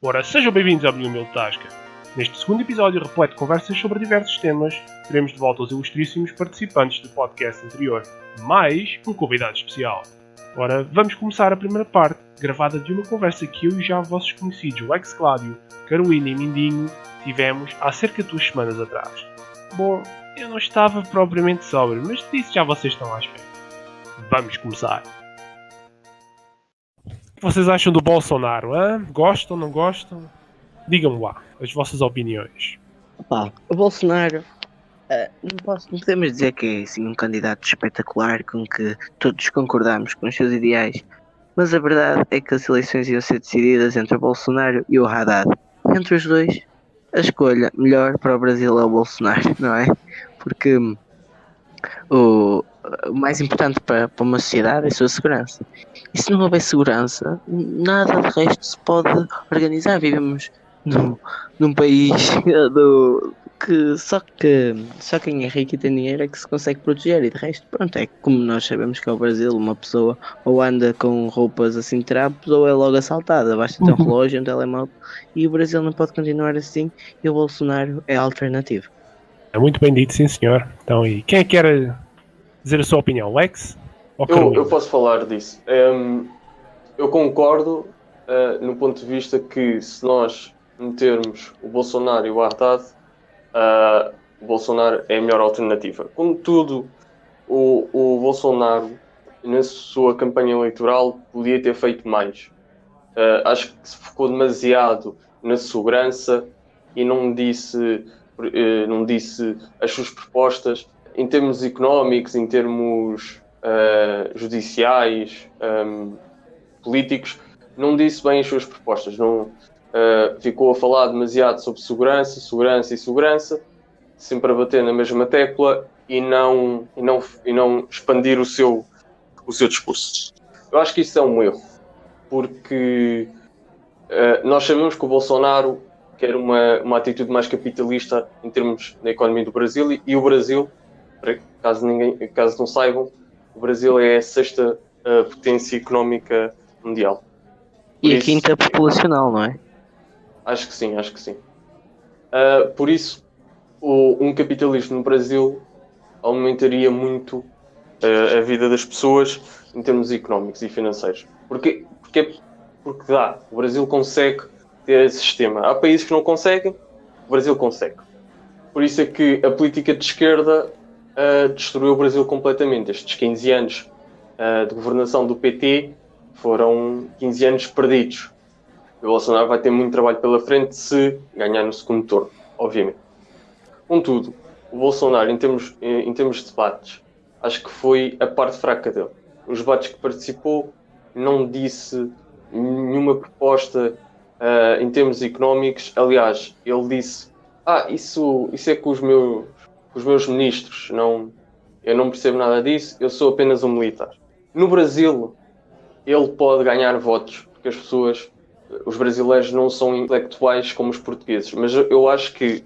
Ora, sejam bem-vindos à minha humilde tasca. Neste segundo episódio, repleto de conversas sobre diversos temas, teremos de volta os ilustríssimos participantes do podcast anterior, mais um convidado especial. Ora, vamos começar a primeira parte, gravada de uma conversa que eu e já vossos conhecidos, o ex-Cláudio, Carolina e Mindinho, tivemos há cerca de 2 semanas atrás. Bom, eu não estava propriamente sóbrio, mas disso já vocês estão à espera. Vamos começar. O que vocês acham do Bolsonaro? Hein? Gostam, não gostam? Digam-me lá, as vossas opiniões. O Bolsonaro, não podemos dizer que é assim, um candidato espetacular com que todos concordamos com os seus ideais, mas a verdade é que as eleições iam ser decididas entre o Bolsonaro e o Haddad. Entre os dois, a escolha melhor para o Brasil é o Bolsonaro, não é? Porque o mais importante para uma sociedade é a sua segurança. E se não houver segurança, nada de resto se pode organizar. Vivemos num país que só quem é rico e tem dinheiro é que se consegue proteger, e de resto, pronto, é como nós sabemos que é o Brasil. Uma pessoa ou anda com roupas assim trapos ou é logo assaltada, basta ter um relógio, um telemóvel, e o Brasil não pode continuar assim, e o Bolsonaro é a alternativa. É muito bem dito, sim senhor. Então, e quem é que quer dizer a sua opinião? Lex? Ou Carolina? Eu posso falar disso. Eu concordo no ponto de vista que se nós metermos o Bolsonaro e o Haddad, o Bolsonaro é a melhor alternativa. Contudo, o Bolsonaro, na sua campanha eleitoral, podia ter feito mais. Acho que se focou demasiado na segurança e não disse as suas propostas em termos económicos, em termos judiciais, políticos. Não disse bem as suas propostas. Não ficou a falar demasiado sobre segurança, sempre a bater na mesma tecla e não expandir o seu discurso. Eu acho que isso é um erro, porque nós sabemos que o Bolsonaro quer uma atitude mais capitalista em termos da economia do Brasil, e o Brasil, caso não saibam, o Brasil é a 6ª potência económica mundial. E a 5ª populacional, não é? Acho que sim. Por isso, um capitalismo no Brasil aumentaria muito a vida das pessoas em termos económicos e financeiros. Porque dá. O Brasil consegue ter esse sistema. Há países que não conseguem, o Brasil consegue. Por isso é que a política de esquerda destruiu o Brasil completamente. Estes 15 anos de governação do PT foram 15 anos perdidos. O Bolsonaro vai ter muito trabalho pela frente se ganhar no segundo turno, obviamente. Contudo, o Bolsonaro, em termos de debates, acho que foi a parte fraca dele. Os debates que participou, não disse nenhuma proposta em termos económicos. Aliás, ele disse: isso é com os meus ministros. Eu não percebo nada disso, eu sou apenas um militar. No Brasil, ele pode ganhar votos, porque os brasileiros não são intelectuais como os portugueses. Mas eu acho que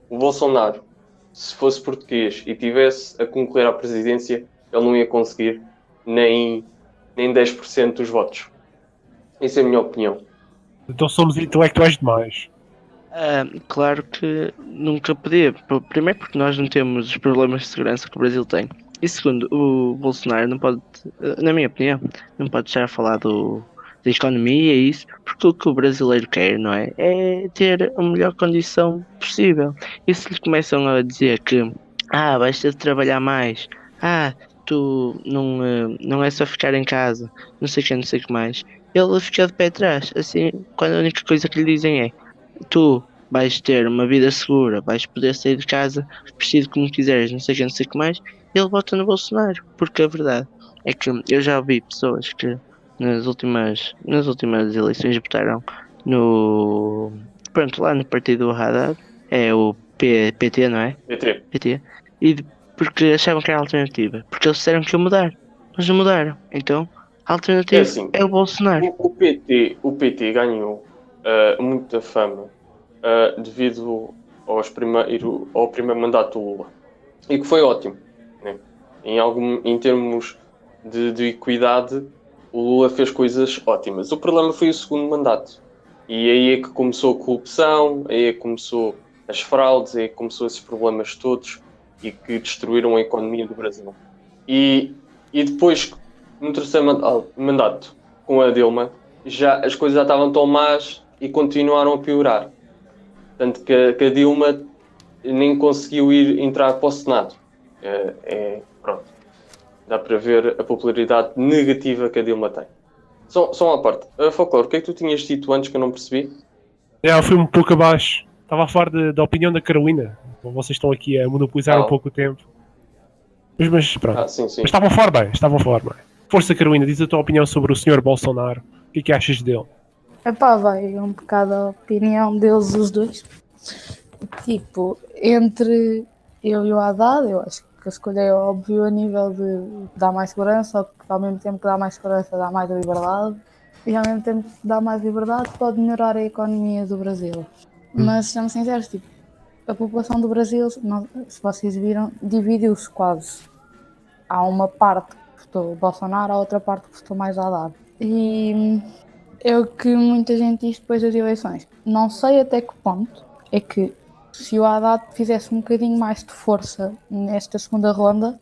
o Bolsonaro, se fosse português e tivesse a concorrer à presidência, ele não ia conseguir nem 10% dos votos. Essa é a minha opinião. Então somos intelectuais demais. Claro que nunca podia. Primeiro porque nós não temos os problemas de segurança que o Brasil tem. E segundo, o Bolsonaro não pode, na minha opinião, não pode estar a falar da economia e isso, porque o que o brasileiro quer, não é? É ter a melhor condição possível. E se lhe começam a dizer que vais ter de trabalhar mais, tu não é só ficar em casa, não sei o que mais, ele fica de pé atrás. Assim, quando a única coisa que lhe dizem é: tu vais ter uma vida segura, vais poder sair de casa vestido como quiseres, não sei o que mais, ele vota no Bolsonaro. Porque a verdade é que eu já ouvi pessoas que nas últimas eleições votaram lá no partido do Haddad, é o PT, não é? PT. Porque achavam que era a alternativa, porque eles disseram que iam mudar, mas não mudaram. Então a alternativa é o Bolsonaro. O PT ganhou muita fama devido ao primeiro mandato do Lula, e que foi ótimo, né? Em termos de equidade, o Lula fez coisas ótimas. O problema foi o segundo mandato. E aí é que começou a corrupção, aí é que começou as fraudes, aí é que começou esses problemas todos e que destruíram a economia do Brasil. E depois, no terceiro mandato, com a Dilma, as coisas já estavam tão más e continuaram a piorar. Tanto que a Dilma nem conseguiu entrar para o Senado. Pronto. Dá para ver a popularidade negativa que a Dilma tem. Só uma parte. Folclore, o que é que tu tinhas dito antes que eu não percebi? Eu fui um pouco abaixo. Estava a falar da opinião da Carolina. Vocês estão aqui a monopolizar um pouco o tempo. Mas pronto. Sim. Mas estavam a falar bem. Força, Carolina, diz a tua opinião sobre o Sr. Bolsonaro. O que é que achas dele? Vai um bocado a opinião deles os dois. Tipo, entre eu e o Haddad, eu acho que a escolha é óbvio a nível de dar mais segurança, só que ao mesmo tempo que dá mais segurança dá mais liberdade, e ao mesmo tempo que dá mais liberdade pode melhorar a economia do Brasil. Mas sejamos sinceros, tipo, a população do Brasil, se vocês viram, dividiu-se quase. Há uma parte que votou Bolsonaro, há outra parte que votou mais Haddad. E é o que muita gente diz depois das eleições. Não sei até que ponto é que se o Haddad fizesse um bocadinho mais de força nesta segunda ronda,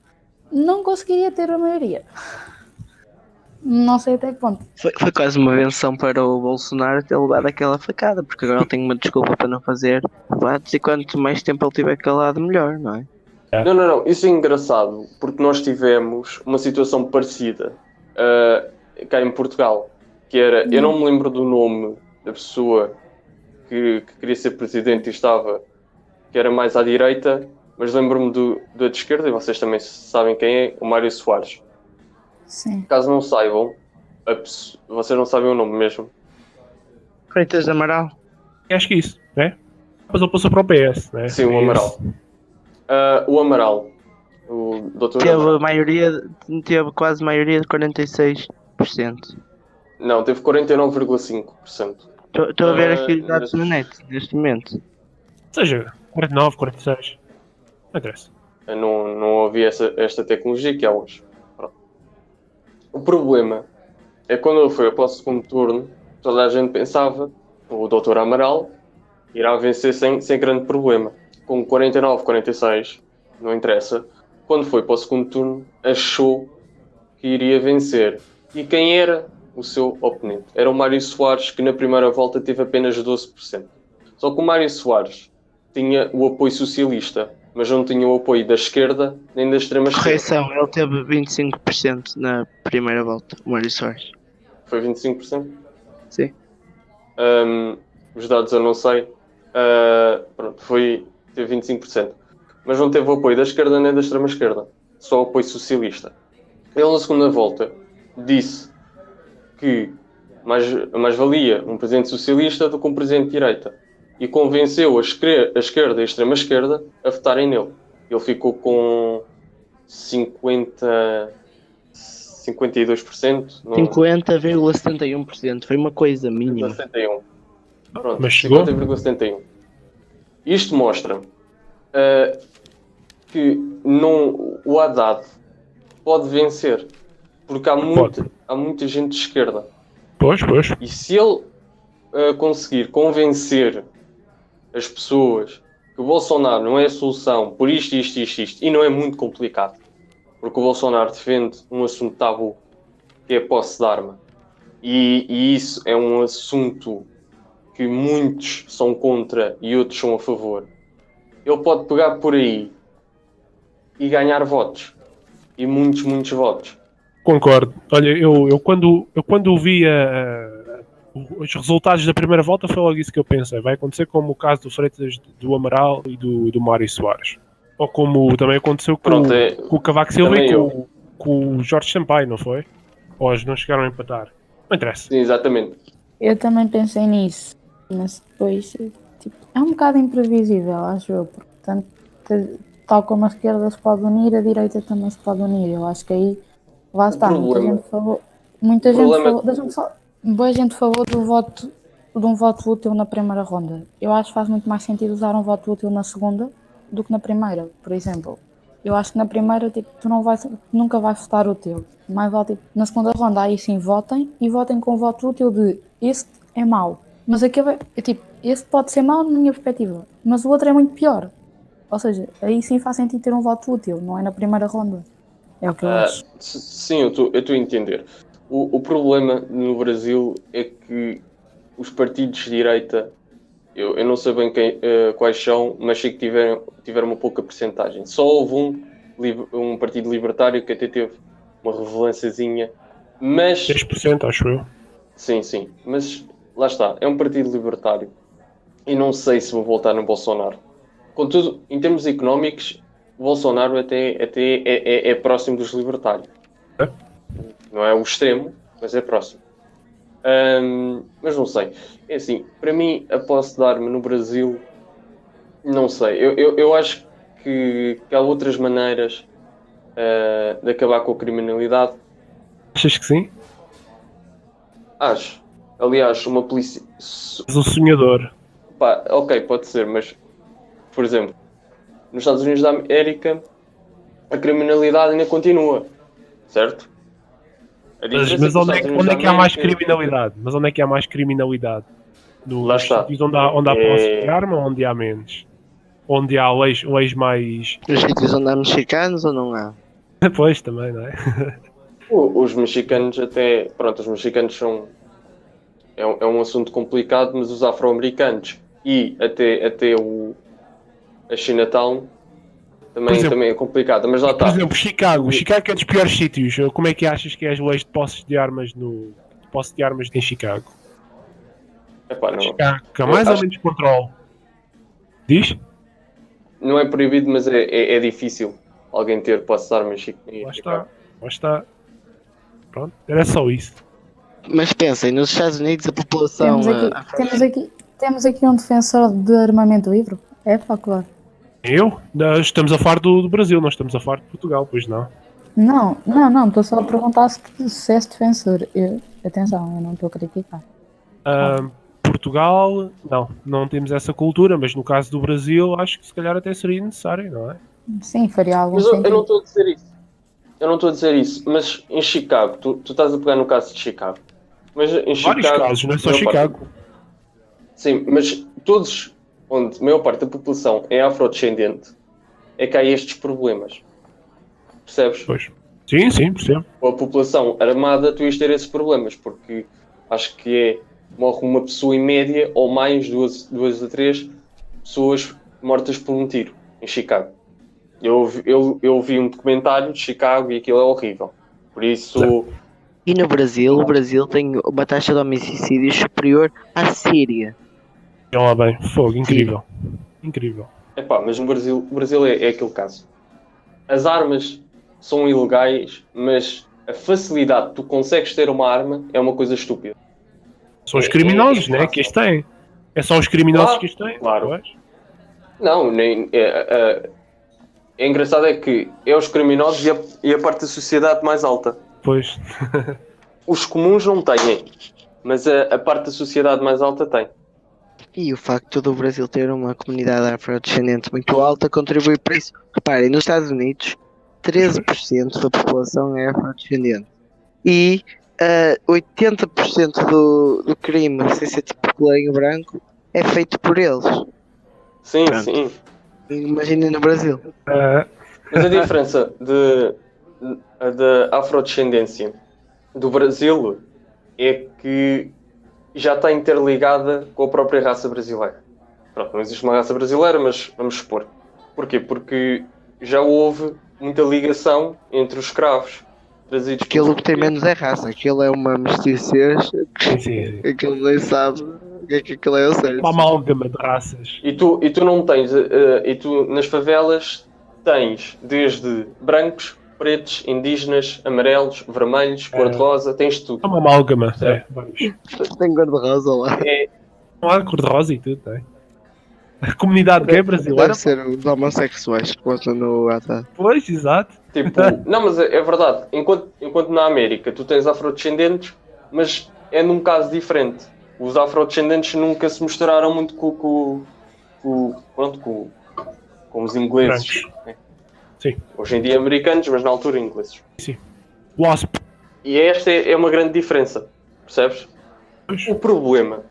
não conseguiria ter a maioria. Não sei até que ponto. Foi quase uma benção para o Bolsonaro ter levado aquela facada, porque agora ele tem uma desculpa para não fazer debates e quanto mais tempo ele tiver calado, melhor, não é? Não. Isso é engraçado, porque nós tivemos uma situação parecida cá em Portugal, que era, eu não me lembro do nome da pessoa que queria ser presidente e estava, que era mais à direita, mas lembro-me do de esquerda, e vocês também sabem quem é, o Mário Soares. Sim. Caso não saibam, vocês não sabem o nome mesmo. Freitas de Amaral. Acho que isso, né? Mas ele passou para o PS, né? Sim, o Amaral. O Amaral, o Dr. Amaral. Teve quase maioria de 46%. Não, teve 49,5%. Estou a ver aqui os dados na net, neste momento. Ou seja, 49, 46. Não interessa. Eu não havia esta tecnologia que há hoje. Pronto. O problema é que quando ele foi para o segundo turno, toda a gente pensava que o Dr. Amaral irá vencer sem grande problema. Com 49, 46, não interessa. Quando foi para o segundo turno, achou que iria vencer. E quem era o seu oponente? Era o Mário Soares, que na primeira volta teve apenas 12%. Só que o Mário Soares tinha o apoio socialista, mas não tinha o apoio da esquerda nem da extrema esquerda. Correção, ele teve 25% na primeira volta, o Mário Soares. Foi 25%? Sim. Os dados eu não sei. Pronto, teve 25%. Mas não teve o apoio da esquerda nem da extrema esquerda. Só o apoio socialista. Ele na segunda volta disse que mais valia um presidente socialista do que um presidente de direita. E convenceu a esquerda e a extrema esquerda a votarem nele. Ele ficou com 52%. 50,71%. Foi uma coisa mínima. 71. Pronto, Mas chegou. 50,71. Isto mostra que o Haddad pode vencer. Porque há muita gente de esquerda. Pois. E se ele conseguir convencer as pessoas que o Bolsonaro não é a solução por isto, e não é muito complicado, porque o Bolsonaro defende um assunto tabu, que é a posse de arma, e isso é um assunto que muitos são contra e outros são a favor. Ele pode pegar por aí e ganhar votos, e muitos votos. Concordo. Olha, eu quando vi os resultados da primeira volta foi logo isso que eu pensei. Vai acontecer como o caso do Freitas, do Amaral e do Mário Soares. Ou como também aconteceu com o Cavaco Silva e com o Jorge Sampaio, não foi? Ou eles não chegaram a empatar. Não interessa. Sim, exatamente. Eu também pensei nisso, mas depois tipo, é um bocado imprevisível, acho eu. Portanto, tal como a esquerda se pode unir, a direita também se pode unir. Eu acho que aí lá está, muita gente falou. Boa gente falou de um voto útil na primeira ronda. Eu acho que faz muito mais sentido usar um voto útil na segunda do que na primeira, por exemplo. Eu acho que na primeira tipo, nunca vais votar útil. Mais vale, tipo, na segunda ronda aí sim votem com o voto útil de este é mau, Mas aquele é tipo, esse pode ser mau na minha perspectiva, mas o outro é muito pior. Ou seja, aí sim faz sentido ter um voto útil, não é na primeira ronda. É o que eu acho. Sim, eu estou a entender. O problema no Brasil é que os partidos de direita, eu não sei bem quais são, mas sei que tiveram uma pouca percentagem. Só houve um partido libertário que até teve uma relevânciazinha, mas 10%, acho eu. sim, mas lá está, é um partido libertário e não sei se vou voltar no Bolsonaro. Contudo, em termos económicos, o Bolsonaro até é próximo dos libertários. É? Não é o extremo, mas é próximo. Mas não sei. É assim, para mim, a posse de arma no Brasil, não sei. Eu acho que há outras maneiras de acabar com a criminalidade. Achas que sim? Acho. Aliás, uma polícia... És um sonhador. Pá, ok, pode ser, mas, por exemplo, nos Estados Unidos da América, a criminalidade ainda continua, certo? A diferença Mas é que os onde Estados Unidos é da que há mais América- criminalidade? Mas onde é que há mais criminalidade? Lá Nos está. sítios onde há posse de arma ou onde há menos? Onde há leis mais... Nos sítios onde há mexicanos ou não há? Pois, também, não é? Os mexicanos até... Pronto, os mexicanos são... É um assunto complicado, mas os afro-americanos e até a Chinatown também é complicado. Mas lá Por está. exemplo, Chicago é dos piores sítios. Como é que achas que é as leis de posse de armas em Chicago? Epá, não, Chicago, que há Eu mais ou acho- menos controle. Diz? não é proibido, mas é difícil alguém ter posse de armas em Lá Chicago. está. Pronto, era só isso. Mas pensem, nos Estados Unidos a população. Temos aqui um defensor de armamento livre. É pá, claro. Estamos a falar do Brasil, nós estamos a falar de Portugal, pois não. Não, estou só a perguntar se és defensor. Atenção, eu não estou a criticar. Portugal, não temos essa cultura, mas no caso do Brasil, acho que se calhar até seria necessário, não é? Sim, faria algum Mas eu sentido. não estou a dizer isso. Eu não estou a dizer isso. Mas em Chicago, tu estás a pegar no caso de Chicago. Mas em Vários Chicago, casos, não é só maior parte- Chicago. Sim, mas todos onde a maior parte da população é afrodescendente, é que há estes problemas. Percebes? Pois. Sim, percebo. Com a população armada, tu ias ter esses problemas, porque acho que morre uma pessoa em média, ou mais, duas a três pessoas mortas por um tiro, em Chicago. Eu vi um documentário de Chicago e aquilo é horrível. Por isso, E no Brasil, o Brasil tem uma taxa de homicídios superior à Síria. Olha lá bem, fogo, incrível. Incrível. mas no Brasil, o Brasil é aquele caso. As armas são ilegais, mas a facilidade que tu consegues ter uma arma é uma coisa estúpida. São os criminosos, né? Que isto têm. É só os criminosos que isto têm. Claro. Pois. Não, nem, é engraçado é que é os criminosos e a parte da sociedade mais alta. Pois. Os comuns não têm, mas a parte da sociedade mais alta tem. E o facto do Brasil ter uma comunidade afrodescendente muito alta contribui para isso. Reparem, nos Estados Unidos, 13% da população é afrodescendente. E 80% do crime, sem ser tipo coleiro branco, é feito por eles. Sim, Pronto. sim. Imaginem no Brasil. Mas a diferença da afrodescendência do Brasil é que já está interligada com a própria raça brasileira. Pronto, não existe uma raça brasileira, mas vamos supor. Porquê? Porque já houve muita ligação entre os escravos trazidos... Aquilo que tem menos é raça, aquilo é uma mestiçez, Sim. aquilo nem sabe o que é que aquilo é o certo. Uma amálgama de raças. E tu não tens... e tu nas favelas tens desde brancos, pretos, indígenas, amarelos, vermelhos, cor-de-rosa, tens tudo. É uma amálgama. Certo. Vários. Tem cor-de-rosa lá. Não há cor-de-rosa e tudo, tem. A comunidade gay brasileira. Deve ser os homossexuais que contam no WhatsApp. Pois, exato. Tipo, não, mas é verdade. Enquanto na América tu tens afrodescendentes, mas é num caso diferente. Os afrodescendentes nunca se misturaram muito com os ingleses. Brancos. Né? Sim. Hoje em dia americanos, mas na altura ingleses. Wasp. E esta é uma grande diferença. Percebes? Pois. O problema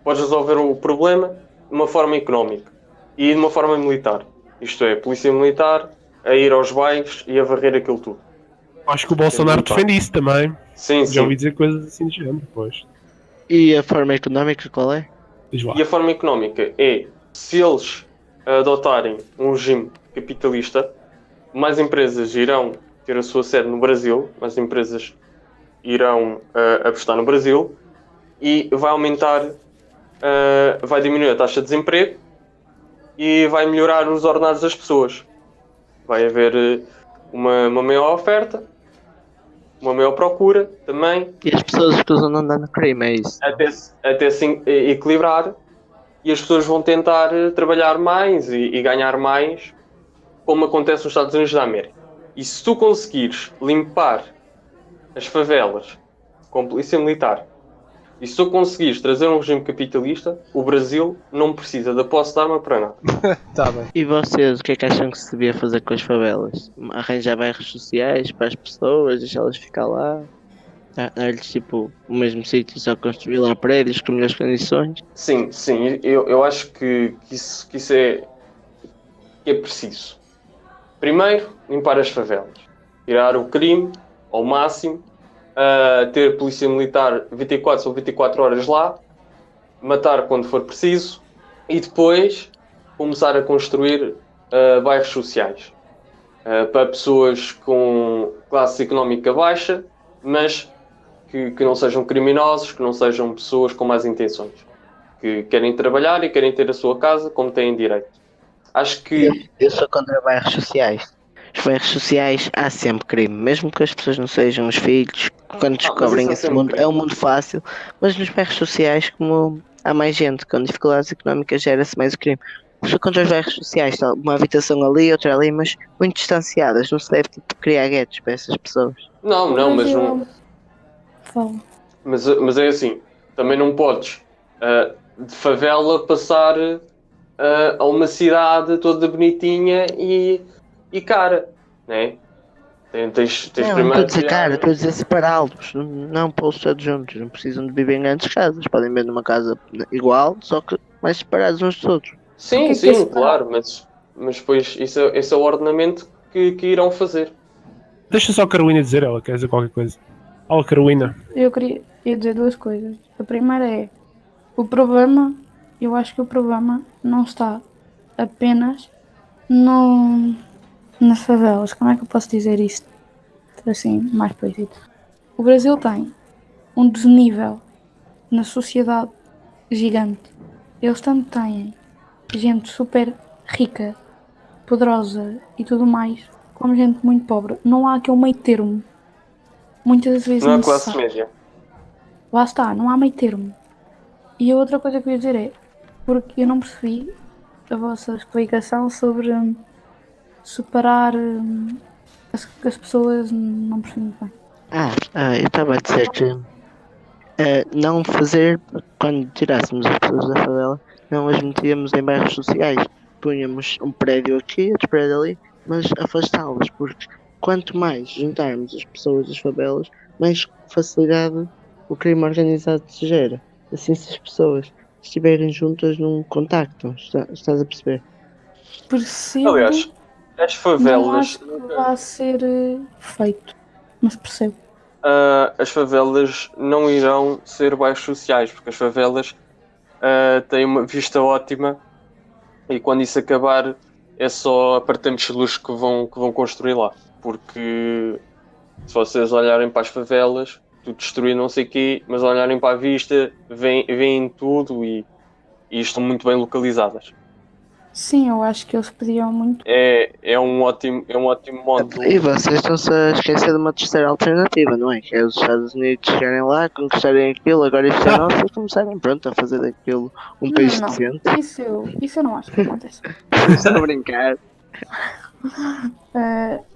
podes resolver o problema de uma forma económica e de uma forma militar. Isto é, polícia militar a ir aos bairros e a varrer aquilo tudo. Acho que o Bolsonaro defende isso também. Sim, Já ouvi sim. dizer coisas assim de género, pois. E a forma económica qual é? Diz lá. E a forma económica é, se eles adotarem um regime capitalista, mais empresas irão ter a sua sede no Brasil, mais empresas irão apostar no Brasil e vai aumentar, vai diminuir a taxa de desemprego e vai melhorar os ordenados das pessoas. Vai haver uma maior oferta, uma maior procura também, E as pessoas escusam de andar no crime, é isso? até se equilibrar, e as pessoas vão tentar trabalhar mais e ganhar mais, como acontece nos Estados Unidos da América. E se tu conseguires limpar as favelas com polícia militar, e se tu conseguires trazer um regime capitalista, o Brasil não precisa da posse de arma para nada. Tá bem. E vocês, o que é que acham que se devia fazer com as favelas? Arranjar bairros sociais para as pessoas, deixá-las ficar lá? Dar-lhes tipo o mesmo sítio, só construir lá prédios com melhores condições? Sim, eu acho que isso é preciso. Primeiro, limpar as favelas. Tirar o crime ao máximo, ter polícia militar 24 ou 24 horas lá, matar quando for preciso e depois começar a construir bairros sociais para pessoas com classe económica baixa, mas que não sejam criminosos, que não sejam pessoas com más intenções, que querem trabalhar e querem ter a sua casa como têm direito. Acho que Eu sou contra bairros sociais. Os bairros sociais há sempre crime, mesmo que as pessoas não sejam os filhos, quando descobrem isso há esse sempre mundo, crime. é um mundo fácil, mas nos bairros sociais, como há mais gente com dificuldades económicas, gera-se mais o crime. Eu sou contra os bairros sociais, tal, uma habitação ali, outra ali, mas muito distanciadas, não se deve tipo, criar guetos para essas pessoas. não, mas não. Fala. Mas é assim, também não podes de favela passar a uma cidade toda bonitinha e cara, né? Tens Não, não primeiro estou a dizer criar- cara, estou a dizer separá-los, não pô-los todos juntos, não precisam de viver em grandes casas, podem viver numa casa igual, só que mais separados uns dos outros. Sim, Porque é que sim, esse- claro, mas depois esse é o ordenamento que irão fazer. Deixa só a Carolina dizer, ela quer dizer qualquer coisa. Fala, Carolina. Eu queria dizer duas coisas. A primeira é o problema. Eu acho que o problema não está apenas nas favelas. Como é que eu posso dizer isto? Assim, mais preciso. O Brasil tem um desnível na sociedade gigante. Eles tanto têm gente super rica, poderosa e tudo mais, como gente muito pobre. Não há aquele meio termo. Muitas vezes Não é não se classe sabe. média. Lá está, não há meio termo. E a outra coisa que eu ia dizer é, porque eu não percebi a vossa explicação sobre separar as pessoas, não percebi muito bem. Eu estava a dizer que não fazer, quando tirássemos as pessoas da favela, não as metíamos em bairros sociais. Punhamos um prédio aqui, outro prédio ali, mas afastá-las, porque quanto mais juntarmos as pessoas das favelas, mais facilidade o crime organizado se gera. Assim, se as pessoas estiverem juntas, não contactam. Estás a perceber? Percebo, Aliás, as não favelas. acho que vá ser feito, mas percebo. As favelas não irão ser bairros sociais, porque as favelas têm uma vista ótima e quando isso acabar é só apartamentos de luxo que vão construir lá. Porque se vocês olharem para as favelas, tudo destruído não sei o quê, mas olharem para a vista, veem tudo e estão muito bem localizadas. Sim, eu acho que eles pediam muito. É um ótimo modo. E vocês estão-se a esquecer de uma terceira alternativa, não é? Que é os Estados Unidos chegarem lá, conquistarem aquilo, agora isto é nosso e começarem pronto a fazer daquilo um país Não, decente. isso eu não acho que aconteça. Estou a brincar.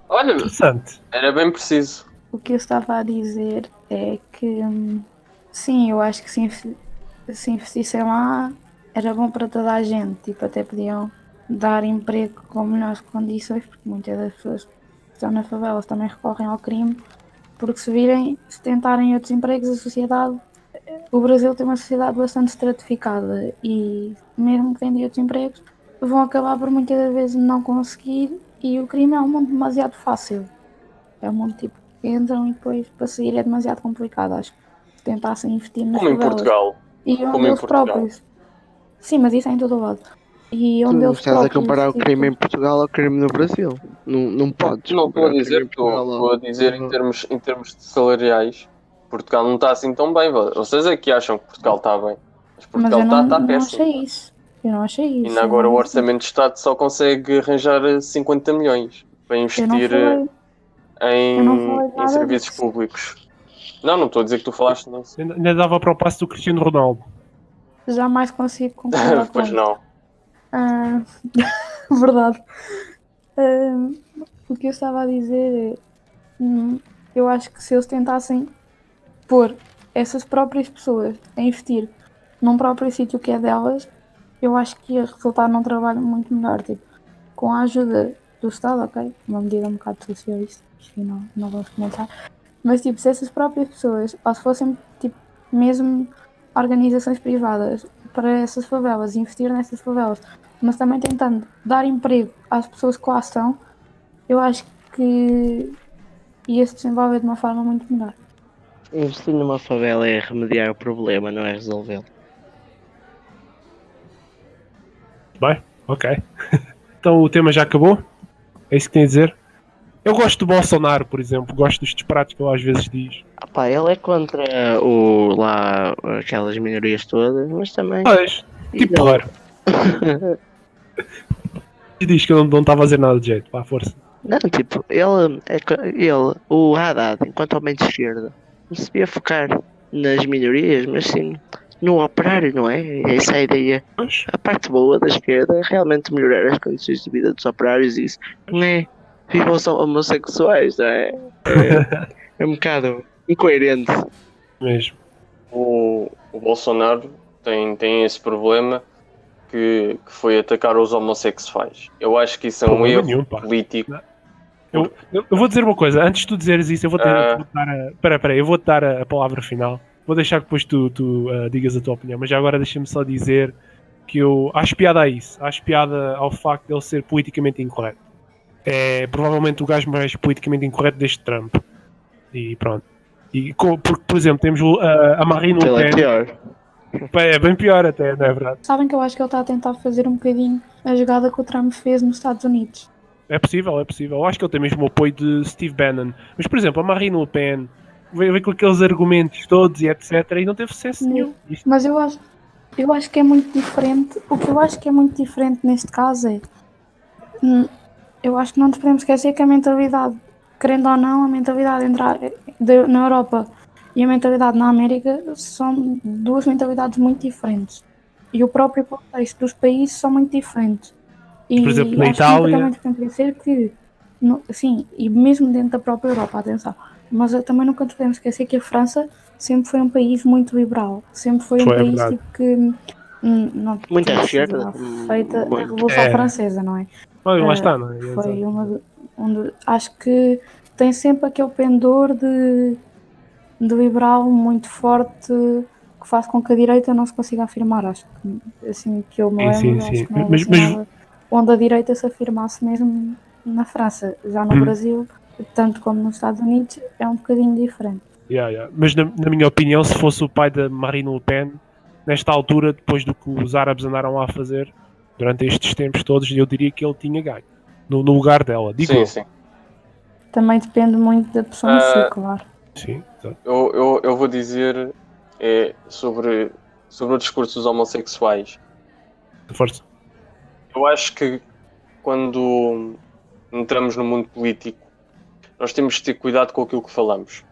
Olha, Interessante. era bem preciso. O que eu estava a dizer é que sim, eu acho que se investissem lá era bom para toda a gente, tipo, até podiam dar emprego com melhores condições, porque muitas das pessoas que estão na favela também recorrem ao crime, porque se tentarem outros empregos, a sociedade o Brasil tem uma sociedade bastante estratificada e mesmo que tenham outros empregos, vão acabar por muitas vezes não conseguir e o crime é um mundo demasiado fácil. É um mundo tipo, entram e depois para sair é demasiado complicado. Acho que tentassem investir nas Como em favelas Portugal. e Como onde em eles Portugal. próprios. Sim, mas isso é em todo o lado. E Tu onde não eles estás a próprios, comparar o tipo, crime em Portugal ao crime no Brasil. Não podes Não estou comparar a o crime dizer, em Portugal estou a dizer em termos de salariais, Portugal não está assim tão bem. Vocês é que acham que Portugal está bem, mas mas Portugal eu não, está não péssimo. achei isso. Eu não achei isso. Ainda Eu agora não o disse Orçamento de Estado só consegue arranjar 50 milhões para isso. Eu não investir falei. Eu não falei de em nada serviços disso. públicos. Não estou a dizer que tu falaste nisso. Ainda dava para o passo do Cristiano Ronaldo. Jamais consigo concordar com Pois isso. não. Ah, verdade. Ah, o que eu estava a dizer é, eu acho que se eles tentassem pôr essas próprias pessoas a investir num próprio sítio que é delas, eu acho que ia resultar num trabalho muito melhor, tipo, com a ajuda do Estado, ok? Uma medida um bocado socialista, que não vamos comentar, mas tipo, se essas próprias pessoas, ou se fossem tipo, mesmo organizações privadas para essas favelas, investir nessas favelas, mas também tentando dar emprego às pessoas que lá estão, eu acho que ia se desenvolver de uma forma muito melhor. Investir numa favela é remediar o problema, não é resolvê-lo. Bem, ok. Então o tema já acabou? É isso que tem a dizer? Eu gosto do Bolsonaro, por exemplo. Gosto dos disparates que ele às vezes diz. Pá, ele é contra lá aquelas minorias todas, mas também. Pois, tipo ele- porra. E diz que eu não estava a fazer nada de jeito. Pá, força. Não, tipo, o Haddad, enquanto homem de esquerda, não se devia focar nas minorias, mas sim no operário, não é? Essa é a ideia. Pois, A parte boa da esquerda é realmente melhorar as condições de vida dos operários e isso. Não é vivam só homossexuais, não é? É um bocado incoerente. mesmo. O Bolsonaro tem esse problema que foi atacar os homossexuais. Eu acho que isso é um Problema erro nenhum, pá. político. Eu vou dizer uma coisa. Antes de tu dizeres isso, eu vou dar eu vou-te dar a palavra final. Vou deixar que depois tu digas a tua opinião. Mas já agora deixa-me só dizer que eu acho piada a isso. Acho piada ao facto de ele ser politicamente incorreto. É provavelmente o gajo mais politicamente incorreto deste Trump. E pronto. E, por exemplo, temos a Marine Le Ele é Pen. pior. É bem pior até, não é verdade? Sabem que eu acho que ele está a tentar fazer um bocadinho a jogada que o Trump fez nos Estados Unidos. É possível, é possível. Eu acho que ele tem mesmo o apoio de Steve Bannon. Mas, por exemplo, a Marine Le Pen veio com aqueles argumentos todos e etc. e não teve sucesso nenhum. Isto- Mas eu acho que é muito diferente. O que eu acho que é muito diferente neste caso é. Eu acho que não nos podemos esquecer que a mentalidade, querendo ou não, a mentalidade na Europa e a mentalidade na América são duas mentalidades muito diferentes. E o próprio contexto dos países são muito diferentes. E Por exemplo, na acho que nunca Itália- também podemos esquecer que, sim, e mesmo dentro da própria Europa, atenção, mas também nunca nos podemos esquecer que a França sempre foi um país muito liberal, sempre foi um Foi, é país verdade. tipo que não Muito à tinha sido esquerda. lá feita a Muito. Revolução É. Francesa, não é? Olha, lá está, não é? Foi onde acho que tem sempre aquele pendor de liberal muito forte que faz com que a direita não se consiga afirmar. Acho que assim que eu me Sim, lembro, sim, acho sim. que não houve Mas- assim mas- nada onde a direita se afirmasse mesmo na França. Já no Brasil, tanto como nos Estados Unidos, é um bocadinho diferente. Yeah. Mas na minha opinião, se fosse o pai da Marine Le Pen, nesta altura, depois do que os árabes andaram lá a fazer durante estes tempos todos, eu diria que ele tinha ganho. No lugar dela, digo Sim, eu. sim. Também depende muito da pessoa em si, claro. Sim, exato. Eu vou dizer sobre o discurso dos homossexuais. Força. Eu acho que quando entramos no mundo político, nós temos de ter cuidado com aquilo que falamos.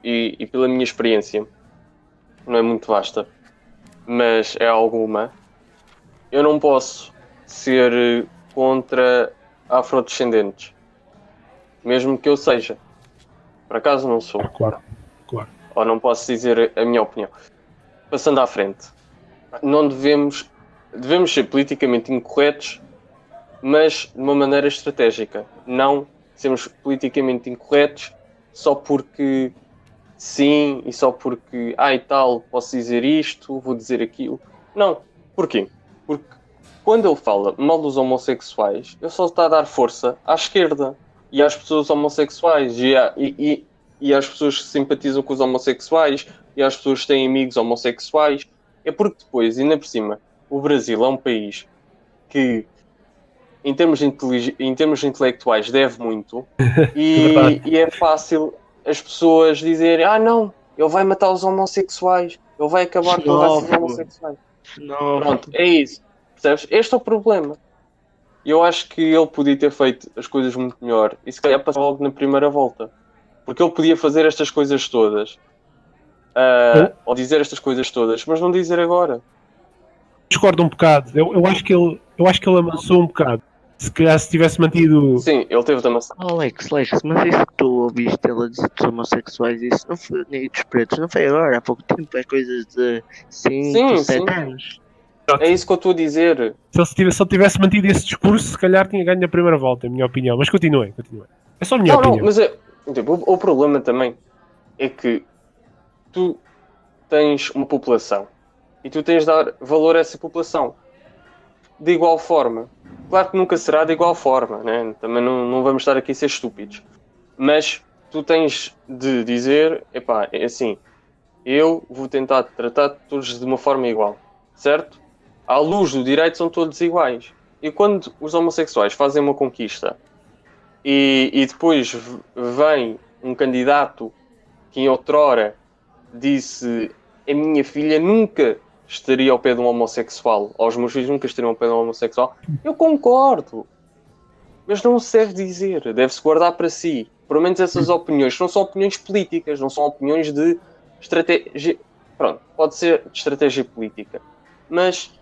E pela minha experiência, não é muito vasta, mas é alguma, eu não posso ser contra afrodescendentes, mesmo que eu seja. Por acaso não sou. Claro. Ou não posso dizer a minha opinião. Passando à frente, não devemos ser politicamente incorretos, mas de uma maneira estratégica. Não sermos politicamente incorretos só porque sim, e só porque, e tal, posso dizer isto, vou dizer aquilo. Não. Porquê? Porque quando ele fala mal dos homossexuais, ele só está a dar força à esquerda e às pessoas homossexuais e às pessoas que simpatizam com os homossexuais e às pessoas que têm amigos homossexuais. É porque depois, ainda por cima, o Brasil é um país que, em termos intelectuais, deve muito e é fácil as pessoas dizerem: não, ele vai matar os homossexuais, ele vai acabar com a raça dos homossexuais. Pronto, é isso. Percebes? Este é o problema. Eu acho que ele podia ter feito as coisas muito melhor e se calhar passar logo na primeira volta. Porque ele podia fazer estas coisas todas ou dizer estas coisas todas, mas não dizer agora. Discordo um bocado. Eu acho que ele amansou um bocado. Se calhar se tivesse mantido. Sim, ele teve de amassar. Alex, mas isso que tu ouviste ela dizer dos homossexuais, isso não foi nem dos pretos, não foi agora, há pouco tempo, é coisas de 5, 7 anos. É isso que eu estou a dizer. Se ele tivesse mantido esse discurso, se calhar tinha ganho na primeira volta, em minha opinião. Mas continuem. É só a minha opinião. Não, mas o problema também é que tu tens uma população e tu tens de dar valor a essa população de igual forma. Claro que nunca será de igual forma, né? Também não vamos estar aqui a ser estúpidos. Mas tu tens de dizer, é assim, eu vou tentar tratar todos de uma forma igual, certo? À luz do direito são todos iguais. E quando os homossexuais fazem uma conquista e depois vem um candidato que em outrora disse: a minha filha nunca estaria ao pé de um homossexual, ou os meus filhos nunca estariam ao pé de um homossexual, eu concordo. Mas não se deve dizer, deve-se guardar para si. Pelo menos essas opiniões, que não são opiniões políticas, não são opiniões de estratégia. Pronto, pode ser de estratégia política. Mas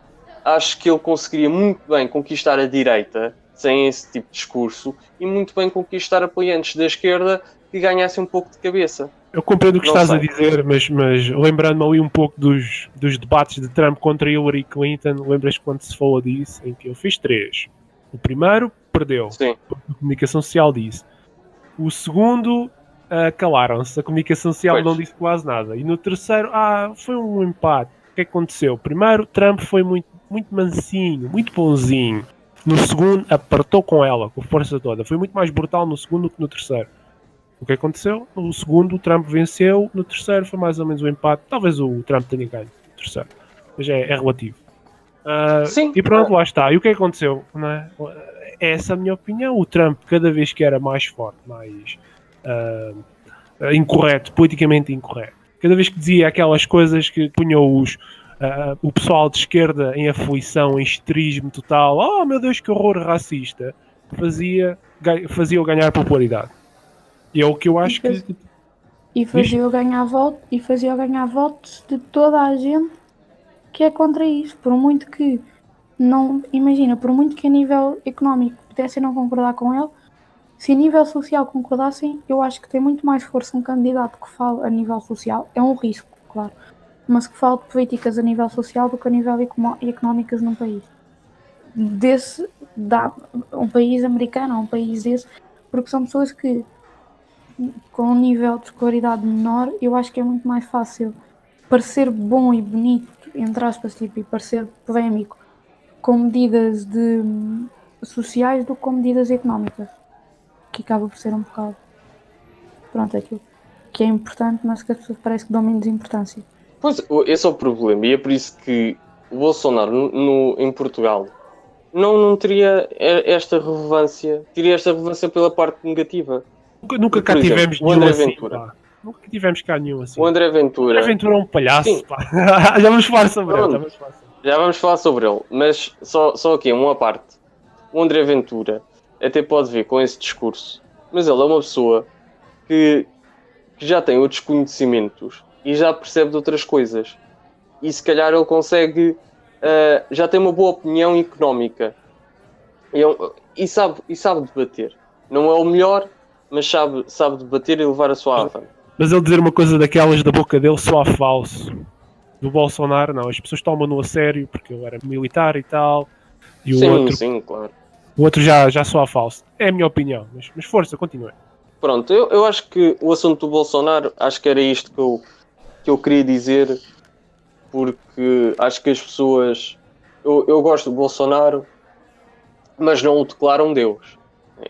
acho que ele conseguiria muito bem conquistar a direita sem esse tipo de discurso e muito bem conquistar apoiantes da esquerda que ganhassem um pouco de cabeça. Eu compreendo o que estás a dizer, mas lembrando-me ali um pouco dos debates de Trump contra Hillary Clinton, lembras quando se falou disso, em que ele fez 3. O primeiro, perdeu. Sim. A comunicação social disse. O segundo, calaram-se. A comunicação social não disse quase nada. E no terceiro, foi um empate. O que aconteceu? Primeiro, Trump foi muito, muito mansinho, muito bonzinho. No segundo, apertou com ela, com força toda. Foi muito mais brutal no segundo do que no terceiro. O que aconteceu? No segundo, o Trump venceu. No terceiro, foi mais ou menos um empate. Talvez o Trump tenha ganho no terceiro. Mas é relativo. Sim. E pronto, lá está. E o que aconteceu? Não é? Essa é a minha opinião. O Trump, cada vez que era mais forte, mais incorreto, politicamente incorreto, cada vez que dizia aquelas coisas que punham o pessoal de esquerda em aflição, em histerismo total, oh meu Deus, que horror racista, fazia-o ganhar popularidade. E é o que eu acho que... E fazia-o ganhar votos de toda a gente que é contra isso. Por muito que não... Imagina, por muito que a nível económico pudessem não concordar com ele, se a nível social concordassem, eu acho que tem muito mais força um candidato que fale a nível social. É um risco, claro. Mas que fale de políticas a nível social do que a nível económicas num país. Um país americano, um país desse, porque são pessoas que com um nível de escolaridade menor, eu acho que é muito mais fácil parecer bom e bonito, entre aspas, tipo, e parecer polémico com medidas sociais do que com medidas económicas, que acaba por ser um bocado, pronto, aquilo que é importante, mas que as pessoas parece que dão menos importância. Pois, esse é o problema, e é por isso que o Bolsonaro em Portugal não teria esta relevância, teria esta relevância pela parte negativa. Nunca cá tivemos nenhum assim, pá. Nunca tivemos cá nenhum assim. O André Ventura é um palhaço, pá. Já vamos falar sobre ele. Já vamos falar sobre ele, mas só aqui, uma parte. O André Ventura até pode ver com esse discurso, mas ele é uma pessoa que já tem outros conhecimentos e já percebe de outras coisas. E se calhar ele consegue, já tem uma boa opinião económica e sabe debater. Não é o melhor, mas sabe debater e levar a sua avante. Mas ele dizer uma coisa daquelas da boca dele só a falso. Do Bolsonaro, não. As pessoas tomam-no a sério porque ele era militar e tal. E sim, claro. O outro já só a falso. É a minha opinião. Mas força, continue. pronto, eu acho que o assunto do Bolsonaro, acho que era isto que eu queria dizer, porque acho que as pessoas... Eu gosto do Bolsonaro, mas não o declaram Deus.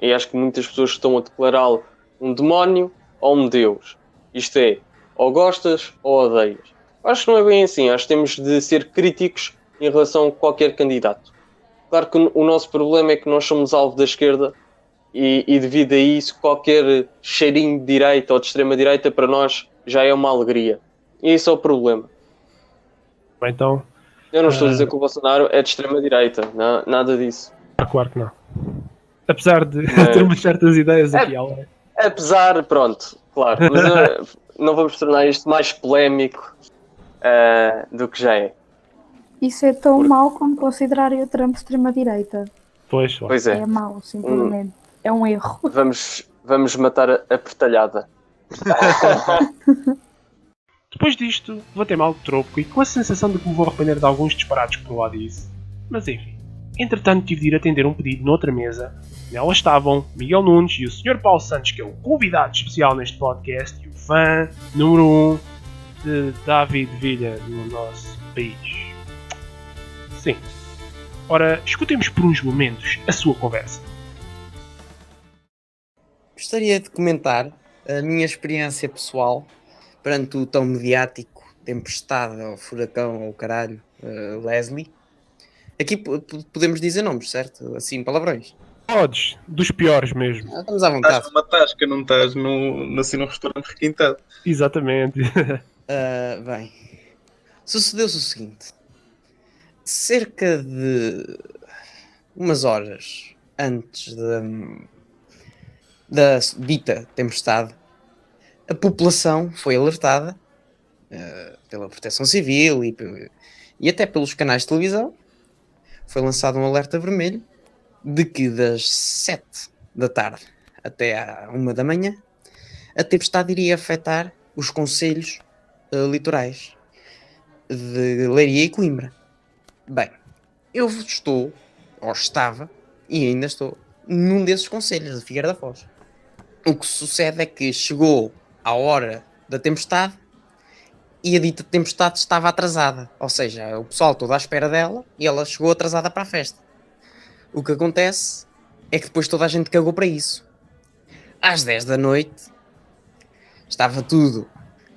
E acho que muitas pessoas estão a declará-lo um demónio ou um Deus. Isto é, ou gostas ou odeias. Acho que não é bem assim. Acho que temos de ser críticos em relação a qualquer candidato. Claro que o nosso problema é que nós somos alvo da esquerda e devido a isso qualquer cheirinho de direita ou de extrema-direita para nós já é uma alegria. E esse é o problema. Então, Eu não estou a dizer que o Bolsonaro é de extrema-direita. Nada disso. claro que não. Apesar de Mas- ter umas certas ideias aqui à hora. Apesar, pronto, claro. Mas não vamos tornar isto mais polémico do que já é. Isso é tão mau como considerarem o Trump extrema-direita. Pois, Pois é. É mau, simplesmente. É um erro. Vamos matar a petalhada. Depois disto, levantei-me algo troco e com a sensação de que me vou arrepender de alguns disparates que por lá disse. Mas enfim. Entretanto, tive de ir atender um pedido noutra mesa. Nela estavam Miguel Nunes e o Sr. Paulo Santos, que é o convidado especial neste podcast e o fã número 1 de David Villa no nosso país. Sim. Ora, escutemos por uns momentos a sua conversa. Gostaria de comentar a minha experiência pessoal perante o tão mediático tempestade, ou furacão, ou caralho, Leslie. Aqui podemos dizer nomes, certo? Assim, palavrões. Podes, dos piores mesmo. Estamos à vontade. Estás numa tasca, não estás assim num restaurante requintado. Exatamente. Bem, sucedeu-se o seguinte: cerca de umas horas antes da dita tempestade, a população foi alertada pela Proteção Civil e até pelos canais de televisão. Foi lançado um alerta vermelho de que das 7 da tarde até à 1 da manhã a tempestade iria afetar os concelhos litorais de Leiria e Coimbra. Bem, eu estou, ou estava, e ainda estou, num desses concelhos, de Figueira da Foz. O que sucede é que chegou a hora da tempestade e a dita tempestade estava atrasada. Ou seja, o pessoal todo à espera dela e ela chegou atrasada para a festa. O que acontece é que depois toda a gente cagou para isso. Às 10 da noite estava tudo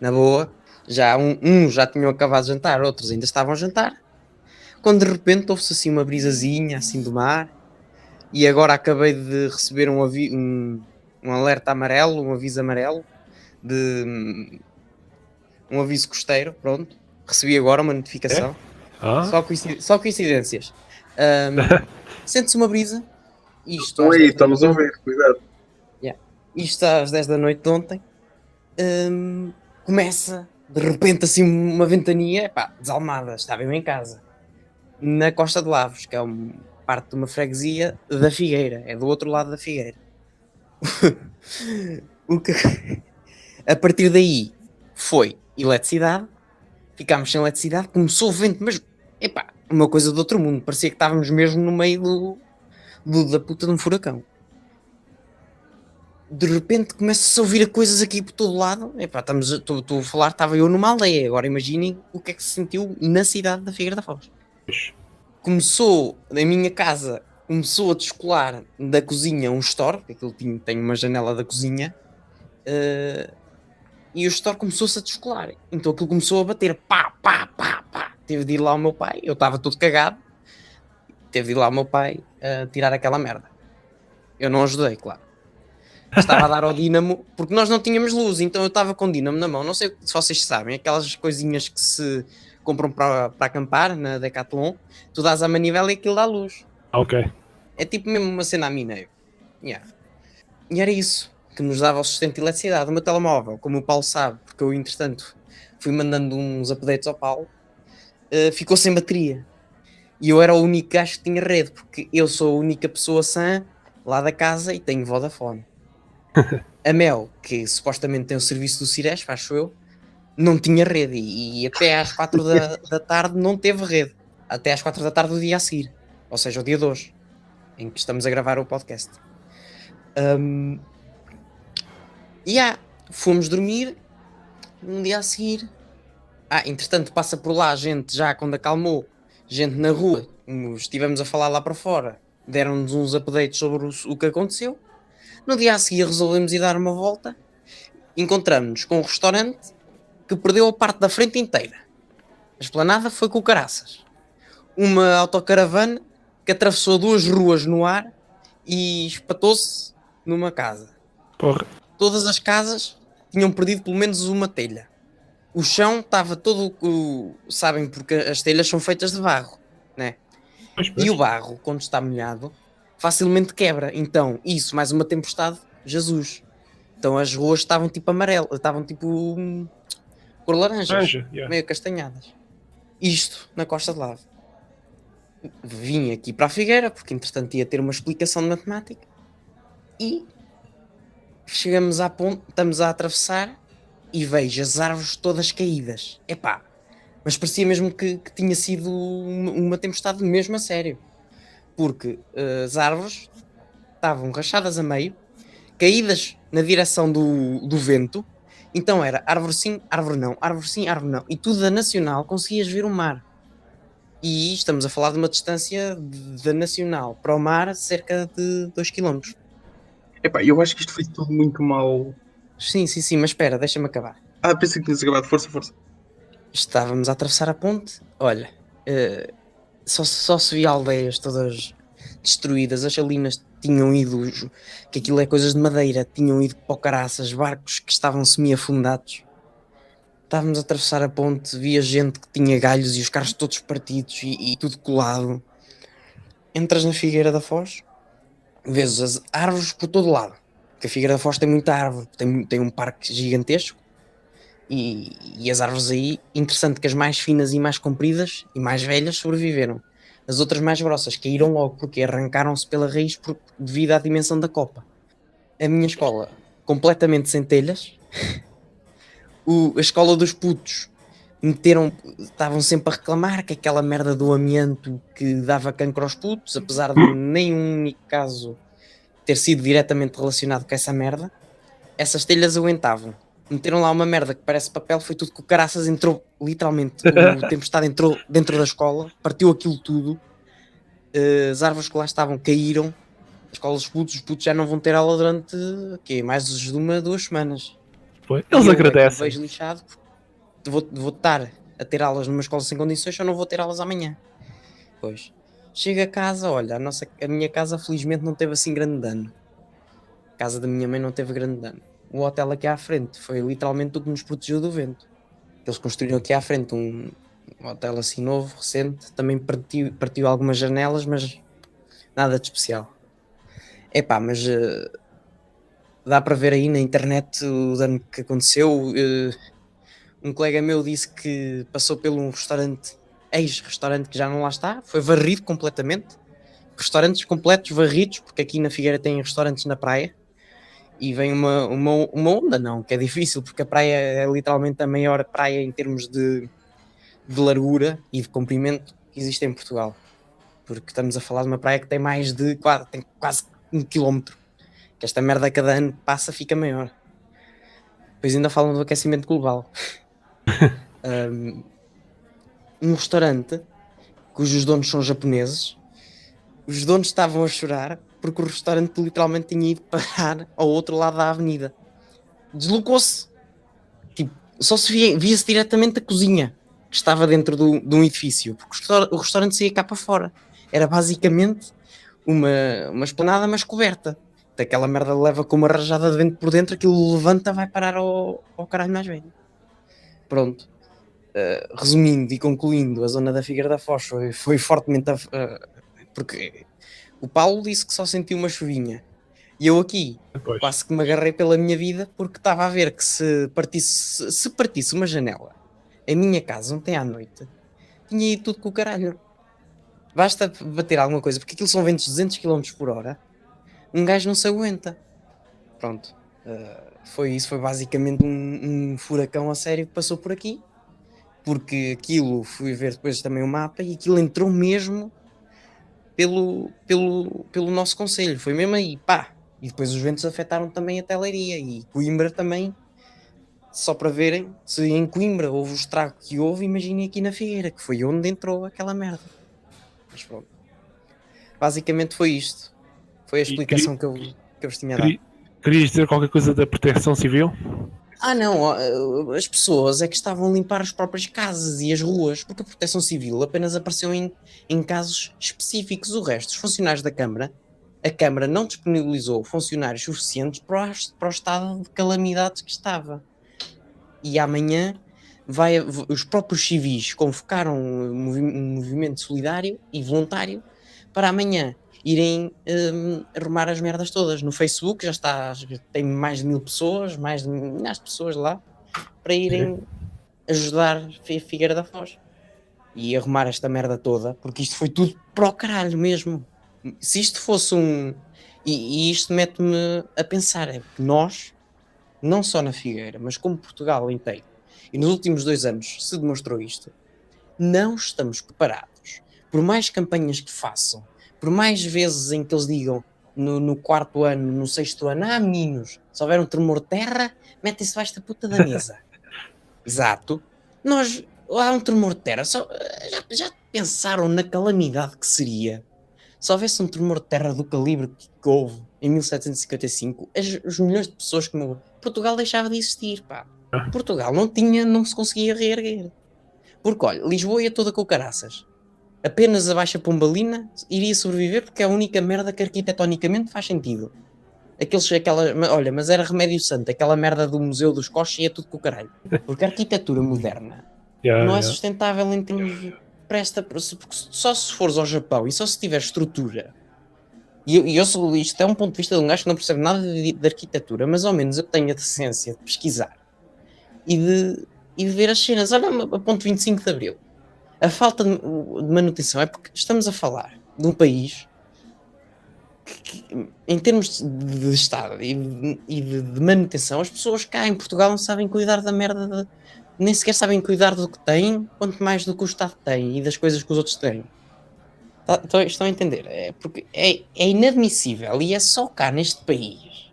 na boa. Já uns já tinham acabado de jantar, outros ainda estavam a jantar. Quando de repente houve-se assim uma brisazinha assim do mar. E agora acabei de receber um alerta amarelo, um aviso amarelo de um aviso costeiro, pronto. Recebi agora uma notificação. Só coincidências. Sente-se uma brisa. Isto Então aí, estamos a ouvir, cuidado. Isto às 10 da noite de ontem. Começa de repente assim uma ventania, desalmada. Estava eu em casa, na Costa de Lavos, que é parte de uma freguesia da Figueira, é do outro lado da Figueira. A partir daí foi eletricidade, ficámos sem eletricidade, começou o vento, mas uma coisa do outro mundo, parecia que estávamos mesmo no meio da puta de um furacão. De repente começa-se a ouvir coisas aqui por todo lado. Estou a falar, estava eu numa aldeia, agora imaginem o que é que se sentiu na cidade da Figueira da Foz. Começou, na minha casa, começou a descolar da cozinha um store, porque aquilo tem uma janela da cozinha, e o store começou-se a descolar. Então aquilo começou a bater, pá. Teve de ir lá o meu pai, eu estava todo cagado, teve de ir lá o meu pai a tirar aquela merda. Eu não ajudei, claro. Estava a dar ao dínamo, porque nós não tínhamos luz, então eu estava com o dínamo na mão. Não sei se vocês sabem, aquelas coisinhas que se compram para acampar na Decathlon, tu dás a manivela e aquilo dá luz. Ok. É tipo mesmo uma cena a mineiro. Yeah. E era isso que nos dava o sustento de eletricidade. O meu telemóvel, como o Paulo sabe, porque eu entretanto fui mandando uns updates ao Paulo, ficou sem bateria. E eu era o único gajo que tinha rede, porque eu sou a única pessoa sã lá da casa e tenho Vodafone. A Mel, que supostamente tem o serviço do Cires, acho eu, não tinha rede e até às 4 da tarde não teve rede. Até às 4 da tarde do dia a seguir. Ou seja, o dia de hoje, em que estamos a gravar o podcast. Fomos dormir. No dia a seguir, entretanto passa por lá gente já quando acalmou, gente na rua, estivemos a falar lá para fora, deram-nos uns updates sobre o que aconteceu. No dia a seguir resolvemos ir dar uma volta, encontramos-nos com um restaurante que perdeu a parte da frente inteira. A esplanada foi com caraças. Uma autocaravana que atravessou 2 ruas no ar e espatou-se numa casa. Porra. Todas as casas tinham perdido pelo menos uma telha. O chão estava todo... sabem, porque as telhas são feitas de barro, né? Pois. E o barro, quando está molhado, facilmente quebra. Então, isso, mais uma tempestade, Jesus. Então as ruas estavam tipo amarelas, estavam tipo cor laranjas, meio castanhadas. Isto na Costa de Lave. Vim aqui para a Figueira, porque entretanto ia ter uma explicação de matemática. E chegamos à ponte, estamos a atravessar e vejo as árvores todas caídas. Mas parecia mesmo que tinha sido uma tempestade mesmo a sério. Porque as árvores estavam rachadas a meio, caídas na direção do vento. Então era árvore sim, árvore não, árvore sim, árvore não. E tudo da Nacional conseguias ver o mar. E estamos a falar de uma distância da Nacional para o mar cerca de 2 km. Eu acho que isto foi tudo muito mal. Sim, mas espera, deixa-me acabar. Pensei que tinhas acabado. Força. Estávamos a atravessar a ponte, olha, só se via aldeias todas destruídas, as salinas tinham ido, que aquilo é coisas de madeira, tinham ido para o caraças, barcos que estavam semi-afundados. Estávamos a atravessar a ponte, via gente que tinha galhos e os carros todos partidos e tudo colado. Entras na Figueira da Foz, vês as árvores por todo lado, porque a Figueira da Foz tem muita árvore, tem um parque gigantesco. E as árvores aí, interessante que as mais finas e mais compridas e mais velhas sobreviveram. As outras mais grossas caíram logo porque arrancaram-se pela raiz devido à dimensão da copa. A minha escola, completamente sem telhas. A escola dos putos estavam sempre a reclamar que aquela merda do amianto que dava cancro aos putos, apesar de nenhum único caso ter sido diretamente relacionado com essa merda. Essas telhas aguentavam. Meteram lá uma merda que parece papel, foi tudo que o caraças entrou, literalmente, o tempestade entrou dentro da escola, partiu aquilo tudo, as árvores que lá estavam caíram, a escola dos putos, os putos já não vão ter aula durante, mais de 2 semanas. Foi. Eles agradecem. Vejo lixado, vou estar a ter aulas numa escola sem condições, só não vou ter aulas amanhã. Pois, chego a casa, olha, a minha casa felizmente não teve assim grande dano. A casa da minha mãe não teve grande dano. O hotel aqui à frente foi literalmente o que nos protegeu do vento. Eles construíram aqui à frente um hotel assim novo, recente, também partiu algumas janelas, mas nada de especial. Mas dá para ver aí na internet o dano que aconteceu. Um colega meu disse que passou pelo um restaurante, ex-restaurante que já não lá está, foi varrido completamente. Restaurantes completos varridos, porque aqui na Figueira tem restaurantes na praia. E vem uma onda, não, que é difícil, porque a praia é literalmente a maior praia em termos de largura e de comprimento que existe em Portugal. Porque estamos a falar de uma praia que tem tem quase 1 km. Que esta merda cada ano que passa fica maior. Depois ainda falam do aquecimento global. Um restaurante cujos donos são japoneses, os donos estavam a chorar porque o restaurante literalmente tinha ido parar ao outro lado da avenida. Deslocou-se. Só se via-se diretamente a cozinha que estava dentro de um edifício, porque o restaurante saía cá para fora. Era basicamente uma esplanada, mas coberta. Aquela merda leva com uma rajada de vento por dentro, aquilo levanta, vai parar ao caralho mais velho. Pronto. Resumindo e concluindo, a zona da Figueira da Foz foi fortemente... porque o Paulo disse que só sentiu uma chuvinha. E eu aqui quase que me agarrei pela minha vida, porque estava a ver que se partisse uma janela em minha casa ontem à noite, tinha ido tudo com o caralho. Basta bater alguma coisa, porque aquilo são ventos de 200 km por hora, um gajo não se aguenta. Pronto. Foi isso, foi basicamente um furacão a sério que passou por aqui, porque aquilo, fui ver depois também o mapa, e aquilo entrou mesmo pelo nosso concelho, foi mesmo aí, pá, E depois os ventos afetaram também a Leiria e Coimbra também. Só para verem, se em Coimbra houve o estrago que houve, imaginem aqui na Figueira, que foi onde entrou aquela merda. Mas pronto. Basicamente foi isto. Foi a explicação que eu vos tinha dado. Querias dizer qualquer coisa da Proteção Civil? Ah não, as pessoas é que estavam a limpar as próprias casas e as ruas, porque a Proteção Civil apenas apareceu em casos específicos. O resto, os funcionários da Câmara, a Câmara não disponibilizou funcionários suficientes para o estado de calamidades que estava. E amanhã os próprios civis convocaram um movimento solidário e voluntário para amanhã irem arrumar as merdas todas. No Facebook já tem mais de 1000 pessoas, mais de milhares de pessoas lá, para irem ajudar a Figueira da Foz e arrumar esta merda toda, porque isto foi tudo para o caralho mesmo. Se isto fosse e isto mete-me a pensar, é que nós, não só na Figueira, mas como Portugal inteiro, e nos últimos 2 anos se demonstrou isto, não estamos preparados. Por mais campanhas que façam, por mais vezes em que eles digam no 4º ano, no 6º ano, meninos, se houver um tremor de terra, metem-se debaixo da puta da mesa. Exato. Há um tremor de terra, já pensaram na calamidade que seria se houvesse um tremor de terra do calibre que houve em 1755, os milhões de pessoas que morreram, Portugal deixava de existir, pá. Portugal não se conseguia reerguer. Porque, olha, Lisboa ia toda com caraças. Apenas a Baixa Pombalina iria sobreviver porque é a única merda que arquitetonicamente faz sentido. Olha, mas era remédio santo, aquela merda do Museu dos Coches ia tudo com o caralho. Porque a arquitetura moderna não é sustentável em termos de porque só se fores ao Japão e só se tiver estrutura. Isto é um ponto de vista de um gajo que não percebe nada de arquitetura, mas ao menos eu tenho a decência de pesquisar e de ver as cenas. Olha, a ponto 25 de Abril. A falta de manutenção é porque estamos a falar de um país que em termos de Estado e de manutenção, as pessoas cá em Portugal não sabem cuidar da merda, nem sequer sabem cuidar do que têm, quanto mais do que o Estado tem e das coisas que os outros têm. Estão a entender? É porque é inadmissível e é só cá neste país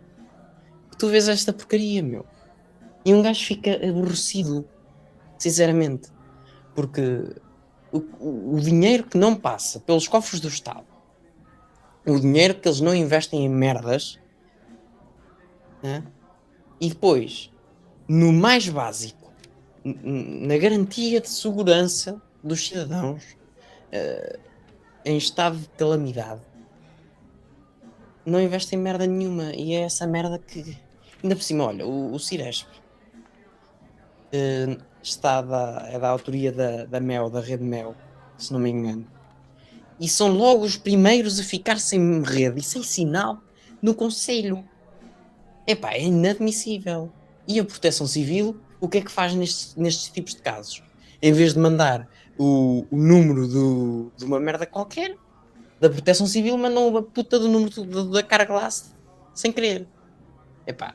que tu vês esta porcaria, meu. E um gajo fica aborrecido, sinceramente, porque o dinheiro que não passa pelos cofres do Estado, o dinheiro que eles não investem em merdas, né? E depois, no mais básico, na garantia de segurança dos cidadãos em estado de calamidade, não investem em merda nenhuma. E é essa merda que, ainda por cima, olha, o Ciresp é da autoria da MEL, da rede MEL, se não me engano, e são logo os primeiros a ficar sem rede e sem sinal no concelho. Epá, é inadmissível. E a Proteção Civil, o que é que faz nestes tipos de casos? Em vez de mandar o número de uma merda qualquer, da Proteção Civil, mandam a puta do número da Carglass sem querer. Epá,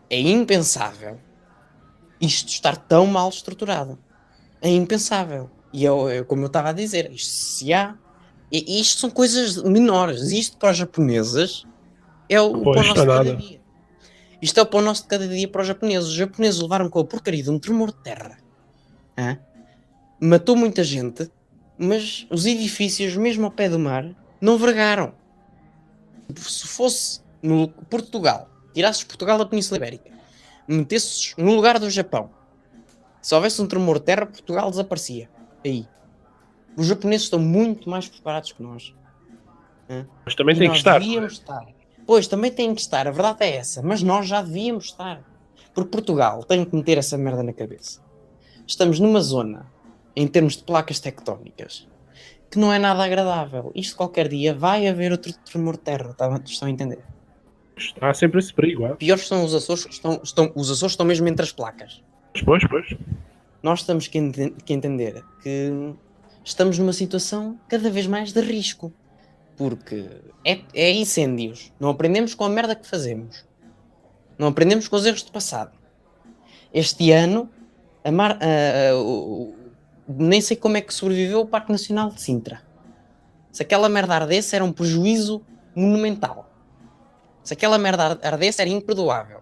é impensável isto estar tão mal estruturado. É impensável. E como eu estava a dizer, isto são coisas menores. Isto para os japoneses é o pão nosso de cada dia. Isto é o pão nosso de cada dia para os japoneses. Os japoneses levaram com a porcaria de um tremor de terra. Matou muita gente, mas os edifícios, mesmo ao pé do mar, não vergaram. Se fosse no Portugal, tirasses Portugal da Península Ibérica, metesses no lugar do Japão, se houvesse um tremor de terra, Portugal desaparecia. Aí. Os japoneses estão muito mais preparados que nós. Mas também tem que estar. Devíamos estar. Pois, também tem que estar. A verdade é essa. Mas nós já devíamos estar. Porque Portugal tem que meter essa merda na cabeça. Estamos numa zona, em termos de placas tectónicas, que não é nada agradável. Isto qualquer dia vai haver outro tremor de terra. Estão a entender? Há sempre esse perigo. Piores são os Açores. Os Açores estão mesmo entre as placas. Pois. Nós temos que entender que estamos numa situação cada vez mais de risco. Porque é incêndios. Não aprendemos com a merda que fazemos. Não aprendemos com os erros do passado. Este ano, nem sei como é que sobreviveu o Parque Nacional de Sintra. Se aquela merda ardesse, era um prejuízo monumental. Se aquela merda ardesse, era imperdoável.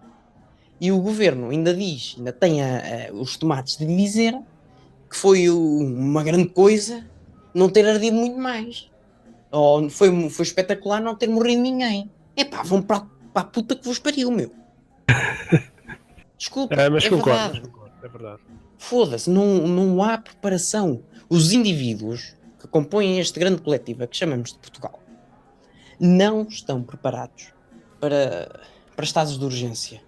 E o governo ainda tem os tomates de dizer que foi uma grande coisa não ter ardido muito mais. Ou foi espetacular não ter morrido ninguém. Epá, vão para a puta que vos pariu, meu. Desculpa, Mas é concordo, verdade. é verdade. Foda-se, não há preparação. Os indivíduos que compõem este grande coletivo a que chamamos de Portugal não estão preparados para estados de urgência.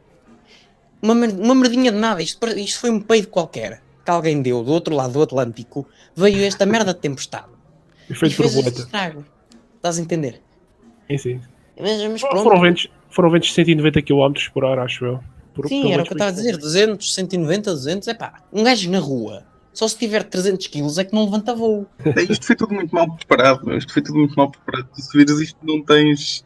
Uma merdinha de nada. Isto foi um peido qualquer que alguém deu do outro lado do Atlântico. Veio esta merda de tempestade e Efeito fez este borboleta. estrago. Estás a entender? Sim. Mas pronto. Foram ventos de 190 km por hora, acho eu. Sim, era o que eu estava a dizer. 200, 190, 200. Epá, um gajo na rua, só se tiver 300 kg é que não levanta voo. Isto foi tudo muito mal preparado, meu. Isto foi tudo muito mal preparado. Se vires isto, não tens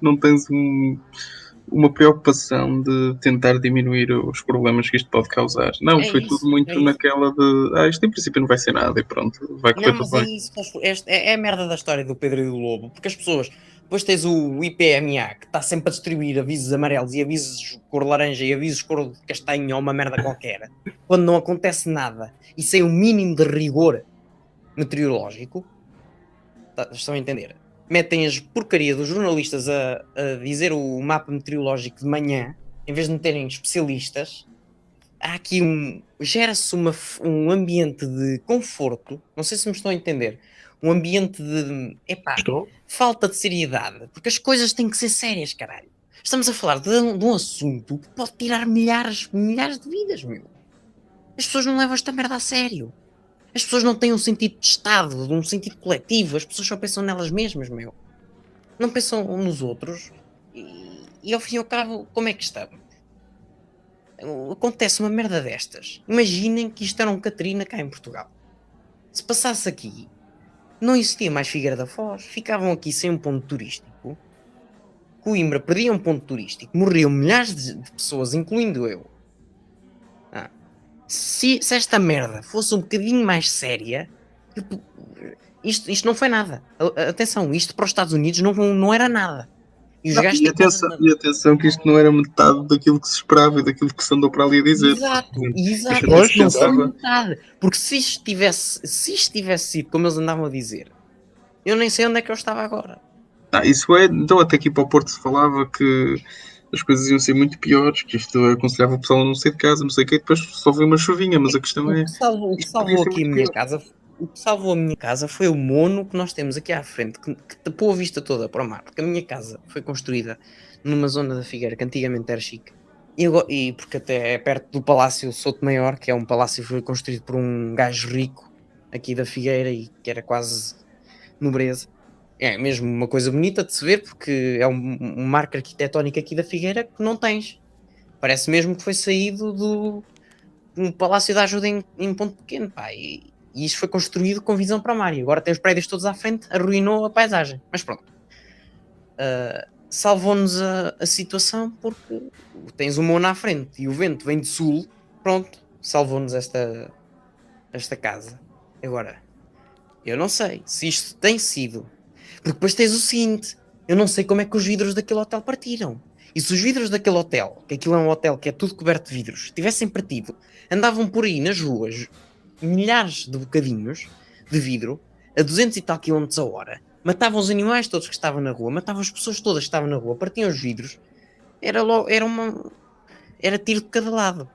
uma preocupação de tentar diminuir os problemas que isto pode causar. Não, foi tudo muito naquela de isto em princípio não vai ser nada e pronto, vai correr tudo bem. Não, mas é a merda da história do Pedro e do Lobo, porque as pessoas, depois tens o IPMA que está sempre a distribuir avisos amarelos e avisos cor laranja e avisos cor de castanho ou uma merda qualquer, quando não acontece nada e sem o mínimo de rigor meteorológico. Estão a entender? Metem as porcaria dos jornalistas a dizer o mapa meteorológico de manhã, em vez de meterem especialistas. Há aqui gera-se um ambiente de conforto, não sei se me estão a entender, um ambiente de falta de seriedade, porque as coisas têm que ser sérias, caralho. Estamos a falar de um assunto que pode tirar milhares de vidas, meu. As pessoas não levam esta merda a sério. As pessoas não têm um sentido de Estado, um sentido coletivo. As pessoas só pensam nelas mesmas, meu. Não pensam nos outros. E ao fim e ao cabo, como é que estamos? Acontece uma merda destas. Imaginem que isto era um Catarina cá em Portugal. Se passasse aqui, não existia mais Figueira da Foz. Ficavam aqui sem um ponto turístico. Coimbra perdia um ponto turístico. Morriam milhares de pessoas, incluindo eu. Se esta merda fosse um bocadinho mais séria, isto não foi nada. Atenção, isto para os Estados Unidos não era nada. E atenção que isto não era metade daquilo que se esperava e daquilo que se andou para ali a dizer. Exato. Isto não foi metade. Porque se isto tivesse sido como eles andavam a dizer, eu nem sei onde é que eu estava agora. Isso é, então até aqui para o Porto se falava que as coisas iam ser muito piores, que isto aconselhava o pessoal a não sair de casa, não sei o quê, depois só veio uma chuvinha, mas a questão é... O que salvou aqui a minha casa... O que salvou a minha casa foi o mono que nós temos aqui à frente, que tapou a vista toda para o mar, porque a minha casa foi construída numa zona da Figueira que antigamente era chique, e porque até é perto do Palácio Souto Maior, que é um palácio que foi construído por um gajo rico aqui da Figueira e que era quase nobreza. É mesmo uma coisa bonita de se ver, porque é um marco arquitetónico aqui da Figueira que não tens. Parece mesmo que foi saído do Palácio da Ajuda em Ponto Pequeno, pá, e isto foi construído com visão para o mar. E agora tem os prédios todos à frente, arruinou a paisagem. Mas pronto. Salvou-nos a situação porque tens o mono à frente e o vento vem de sul. Pronto, salvou-nos esta casa. Agora, eu não sei se isto tem sido... Porque depois tens o seguinte, eu não sei como é que os vidros daquele hotel partiram. E se os vidros daquele hotel, que aquilo é um hotel que é tudo coberto de vidros, tivessem partido, andavam por aí nas ruas milhares de bocadinhos de vidro a 200 e tal km a hora, matavam os animais todos que estavam na rua, matavam as pessoas todas que estavam na rua, partiam os vidros, era tiro de cada lado.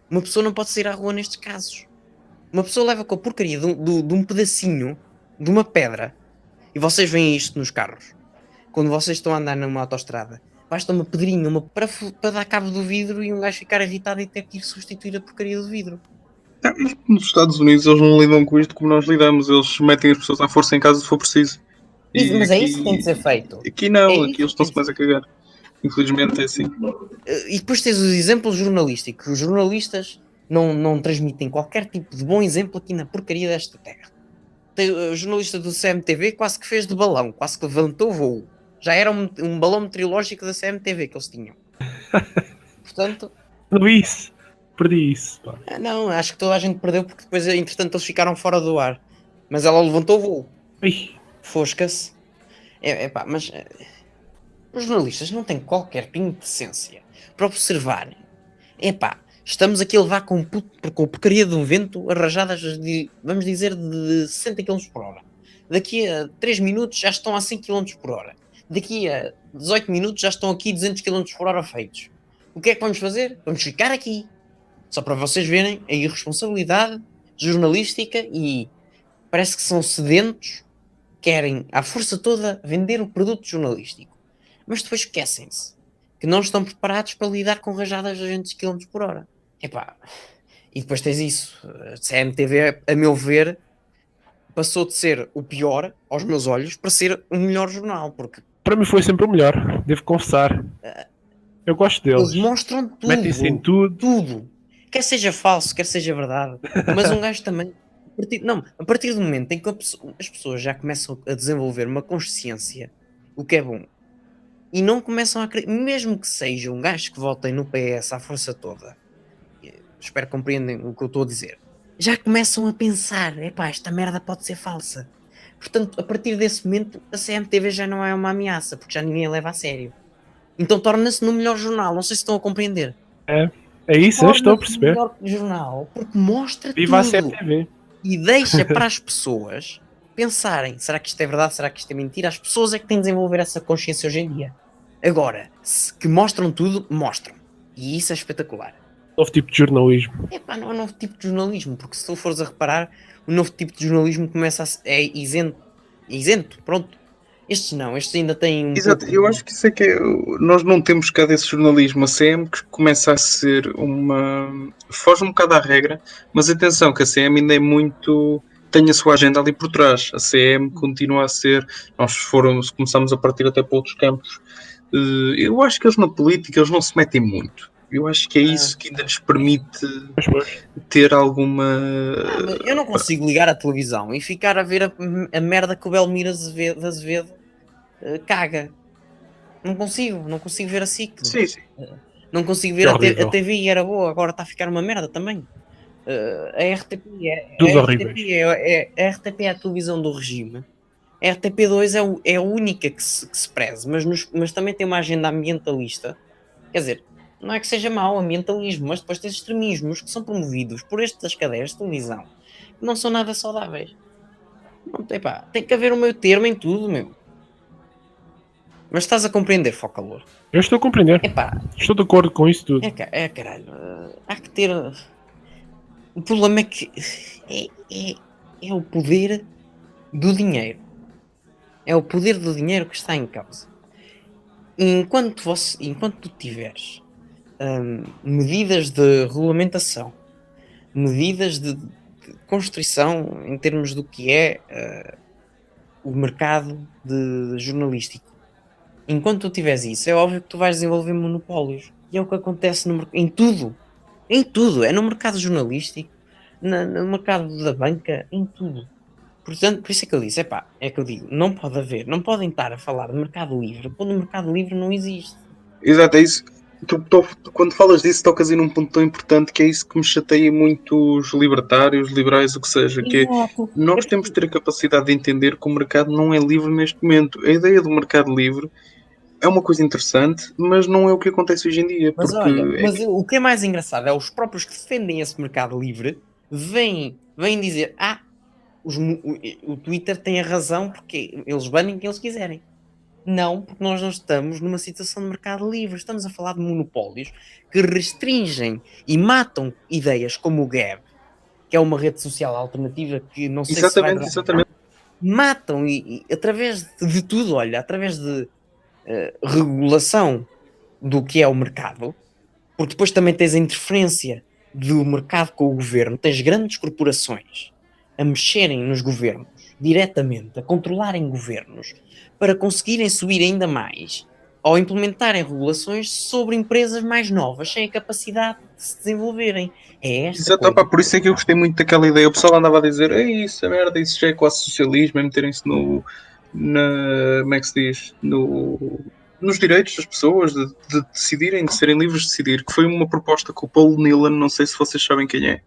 Uma pessoa não pode sair à rua nestes casos. Uma pessoa leva com a porcaria de um pedacinho de uma pedra, e vocês veem isto nos carros quando vocês estão a andar numa autoestrada, basta uma pedrinha para dar cabo do vidro e um gajo ficar irritado e ter que ir substituir a porcaria do vidro. Nos Estados Unidos eles não lidam com isto como nós lidamos, eles metem as pessoas à força em casa se for preciso. Mas é isso que tem de ser feito. Aqui não, aqui eles estão-se mais a cagar. Infelizmente é assim. E depois tens os exemplos jornalísticos. Os jornalistas não transmitem qualquer tipo de bom exemplo aqui na porcaria desta terra. O jornalista do CMTV quase que fez de balão, quase que levantou voo. Já era um balão meteorológico da CMTV que eles tinham. Portanto... Perdi isso, pá. Não, acho que toda a gente perdeu porque depois, entretanto, eles ficaram fora do ar. Mas ela levantou voo. Fosca-se. Mas Os jornalistas não têm qualquer pingo de decência para observarem. Epá, estamos aqui a levar com porcaria de um vento a rajadas de, vamos dizer, de 60 km por hora. Daqui a 3 minutos já estão a 100 km por hora. Daqui a 18 minutos já estão aqui 200 km por hora feitos. O que é que vamos fazer? Vamos ficar aqui. Só para vocês verem a irresponsabilidade jornalística e parece que são sedentos, querem à força toda vender o produto jornalístico. Mas depois esquecem-se que não estão preparados para lidar com rajadas de 200 km por hora. Epá, e depois tens isso. A CMTV, a meu ver, passou de ser o pior, aos meus olhos, para ser o melhor jornal, porque Para mim foi sempre o melhor, devo confessar. Eu gosto deles. eles mostram tudo. Metem-se em tudo. Tudo. Quer seja falso, quer seja verdade. Mas um gajo também... A partir do momento em que as pessoas já começam a desenvolver uma consciência, o que é bom, e não começam a acreditar, mesmo que seja um gajo que votem no PS à força toda, espero que compreendem o que eu estou a dizer, já começam a pensar, epá, esta merda pode ser falsa. Portanto, a partir desse momento, a CMTV já não é uma ameaça, porque já ninguém a leva a sério. Então torna-se no melhor jornal, não sei se estão a compreender. É isso, eu estou a perceber. Melhor jornal, porque mostra Viva a tudo CMTV. e deixa para as pessoas pensarem, será que isto é verdade, será que isto é mentira? As pessoas é que têm de desenvolver essa consciência hoje em dia. Agora, que mostram tudo, mostram. E isso é espetacular. Novo tipo de jornalismo. Epá, não é um novo tipo de jornalismo, porque se tu fores a reparar, o novo tipo de jornalismo começa é isento, pronto. Estes não, estes ainda têm Exato, eu acho que isso é que é. Nós não temos cá desse jornalismo. A CM que começa a ser uma. Foge um bocado à regra, mas atenção, que a CM ainda é muito. Tem a sua agenda ali por trás. A CM continua a ser. Começamos a partir até para outros campos. Eu acho que eles na política eles não se metem muito. Eu acho que é isso que ainda lhes permite ter alguma. Eu não consigo ligar a televisão e ficar a ver a merda que o Belmiro Azevedo caga. Não consigo ver a SIC. Sim, sim. Não consigo ver a TV e era boa, agora está a ficar uma merda também. A RTP a RTP é a televisão do regime. A RTP2 é a única que se preze, mas também tem uma agenda ambientalista. Quer dizer, não é que seja mau o ambientalismo, mas depois tens extremismos que são promovidos por estas cadeias de televisão que não são nada saudáveis. Não, epá, tem que haver um meio termo em tudo, meu. Mas estás a compreender, Focalor? Eu estou a compreender. Epá, estou de acordo com isso tudo. Caralho. Há que ter... O problema é que é o poder do dinheiro. É o poder do dinheiro que está em causa. Enquanto tu tiveres medidas de regulamentação, medidas de constrição em termos do que é o mercado jornalístico, enquanto tu tiveres isso, é óbvio que tu vais desenvolver monopólios. E é o que acontece em tudo. Em tudo. É no mercado jornalístico, no mercado da banca, em tudo. Portanto, por isso é que eu disse, é que eu digo, não podem estar a falar de mercado livre quando o mercado livre não existe. Exato, é isso. Tu, quando falas disso, tocas aí num ponto tão importante que é isso que me chateia muito os libertários, liberais, o que seja, que é, nós temos de ter a capacidade de entender que o mercado não é livre neste momento. A ideia do mercado livre é uma coisa interessante, mas não é o que acontece hoje em dia. Mas olha, o que é mais engraçado é os próprios que defendem esse mercado livre vêm dizer, o Twitter tem a razão porque eles banem quem eles quiserem. Não, porque nós não estamos numa situação de mercado livre. Estamos a falar de monopólios que restringem e matam ideias como o Gab, que é uma rede social alternativa que não sei se vai... Exatamente. Matam e através de tudo, olha, através de regulação do que é o mercado, porque depois também tens a interferência do mercado com o governo, tens grandes corporações a mexerem nos governos diretamente, a controlarem governos para conseguirem subir ainda mais ou implementarem regulações sobre empresas mais novas sem a capacidade de se desenvolverem. Exato, por isso é que eu gostei muito daquela ideia. O pessoal andava a dizer, isso a merda, isso já é quase socialismo, é meterem-se como é que se diz? Nos direitos das pessoas de decidirem, de serem livres de decidir, que foi uma proposta que o Paul Newland, não sei se vocês sabem quem é,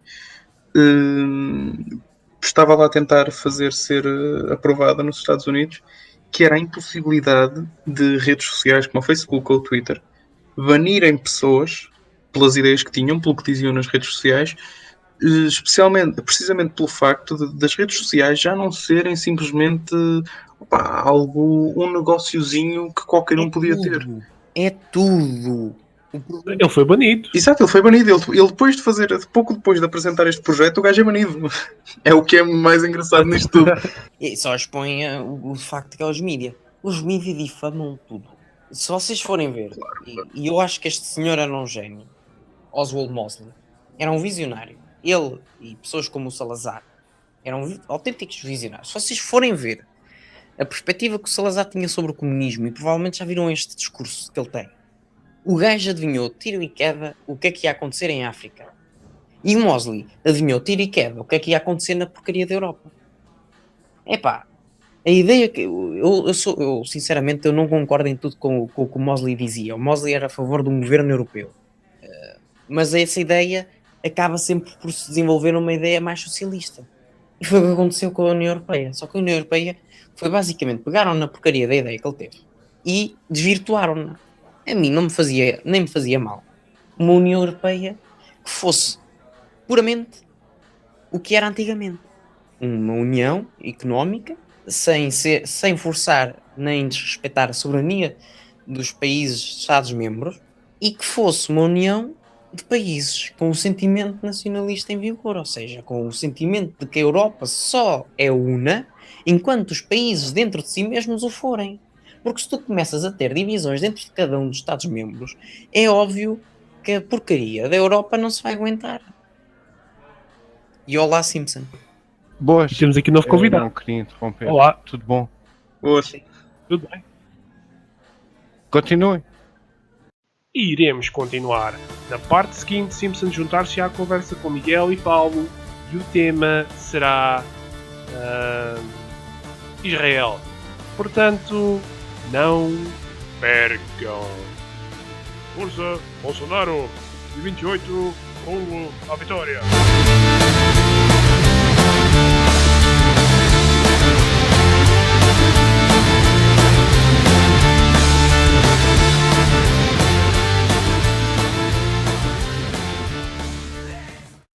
estava lá a tentar fazer ser aprovada nos Estados Unidos, que era a impossibilidade de redes sociais como o Facebook ou o Twitter banirem pessoas pelas ideias que tinham, pelo que diziam nas redes sociais, precisamente pelo facto das redes sociais já não serem simplesmente um negóciozinho que qualquer um podia ter. É tudo. Ele foi banido. Exato, ele foi banido. Ele depois de fazer, pouco depois de apresentar este projeto, o gajo é banido. É o que é mais engraçado nisto tudo. E só expõe o facto que é os mídias. Os mídias difamam tudo. Se vocês forem ver, e eu acho que este senhor era um gênio, Oswald Mosley, era um visionário. Ele e pessoas como o Salazar eram autênticos visionários. Se vocês forem ver a perspectiva que o Salazar tinha sobre o comunismo, e provavelmente já viram este discurso que ele tem, o gajo adivinhou tiro e queda o que é que ia acontecer em África. E o Mosley adivinhou tiro e queda o que é que ia acontecer na porcaria da Europa. Epá, a ideia que eu sinceramente eu não concordo em tudo com o que o Mosley dizia. O Mosley era a favor de um governo europeu, mas essa ideia acaba sempre por se desenvolver numa ideia mais socialista, e foi o que aconteceu com a União Europeia. Só que a União Europeia foi basicamente pegaram na porcaria da ideia que ele teve e desvirtuaram-na. A mim nem me fazia mal uma União Europeia que fosse puramente o que era antigamente, uma união económica sem forçar nem desrespeitar a soberania dos países Estados-membros, e que fosse uma união de países com o sentimento nacionalista em vigor, ou seja, com o sentimento de que a Europa só é una enquanto os países dentro de si mesmos o forem. Porque se tu começas a ter divisões dentro de cada um dos Estados-membros, é óbvio que a porcaria da Europa não se vai aguentar. E olá, Simpson. Boas. Temos aqui um novo convidado. Não queria interromper. Olá. Tudo bom? Boas. Tudo bem? Continue. E iremos continuar. Na parte seguinte, Simpson juntar-se à conversa com Miguel e Paulo, e o tema será Israel. Portanto, não percam. Força, Bolsonaro, 28, rumo à vitória.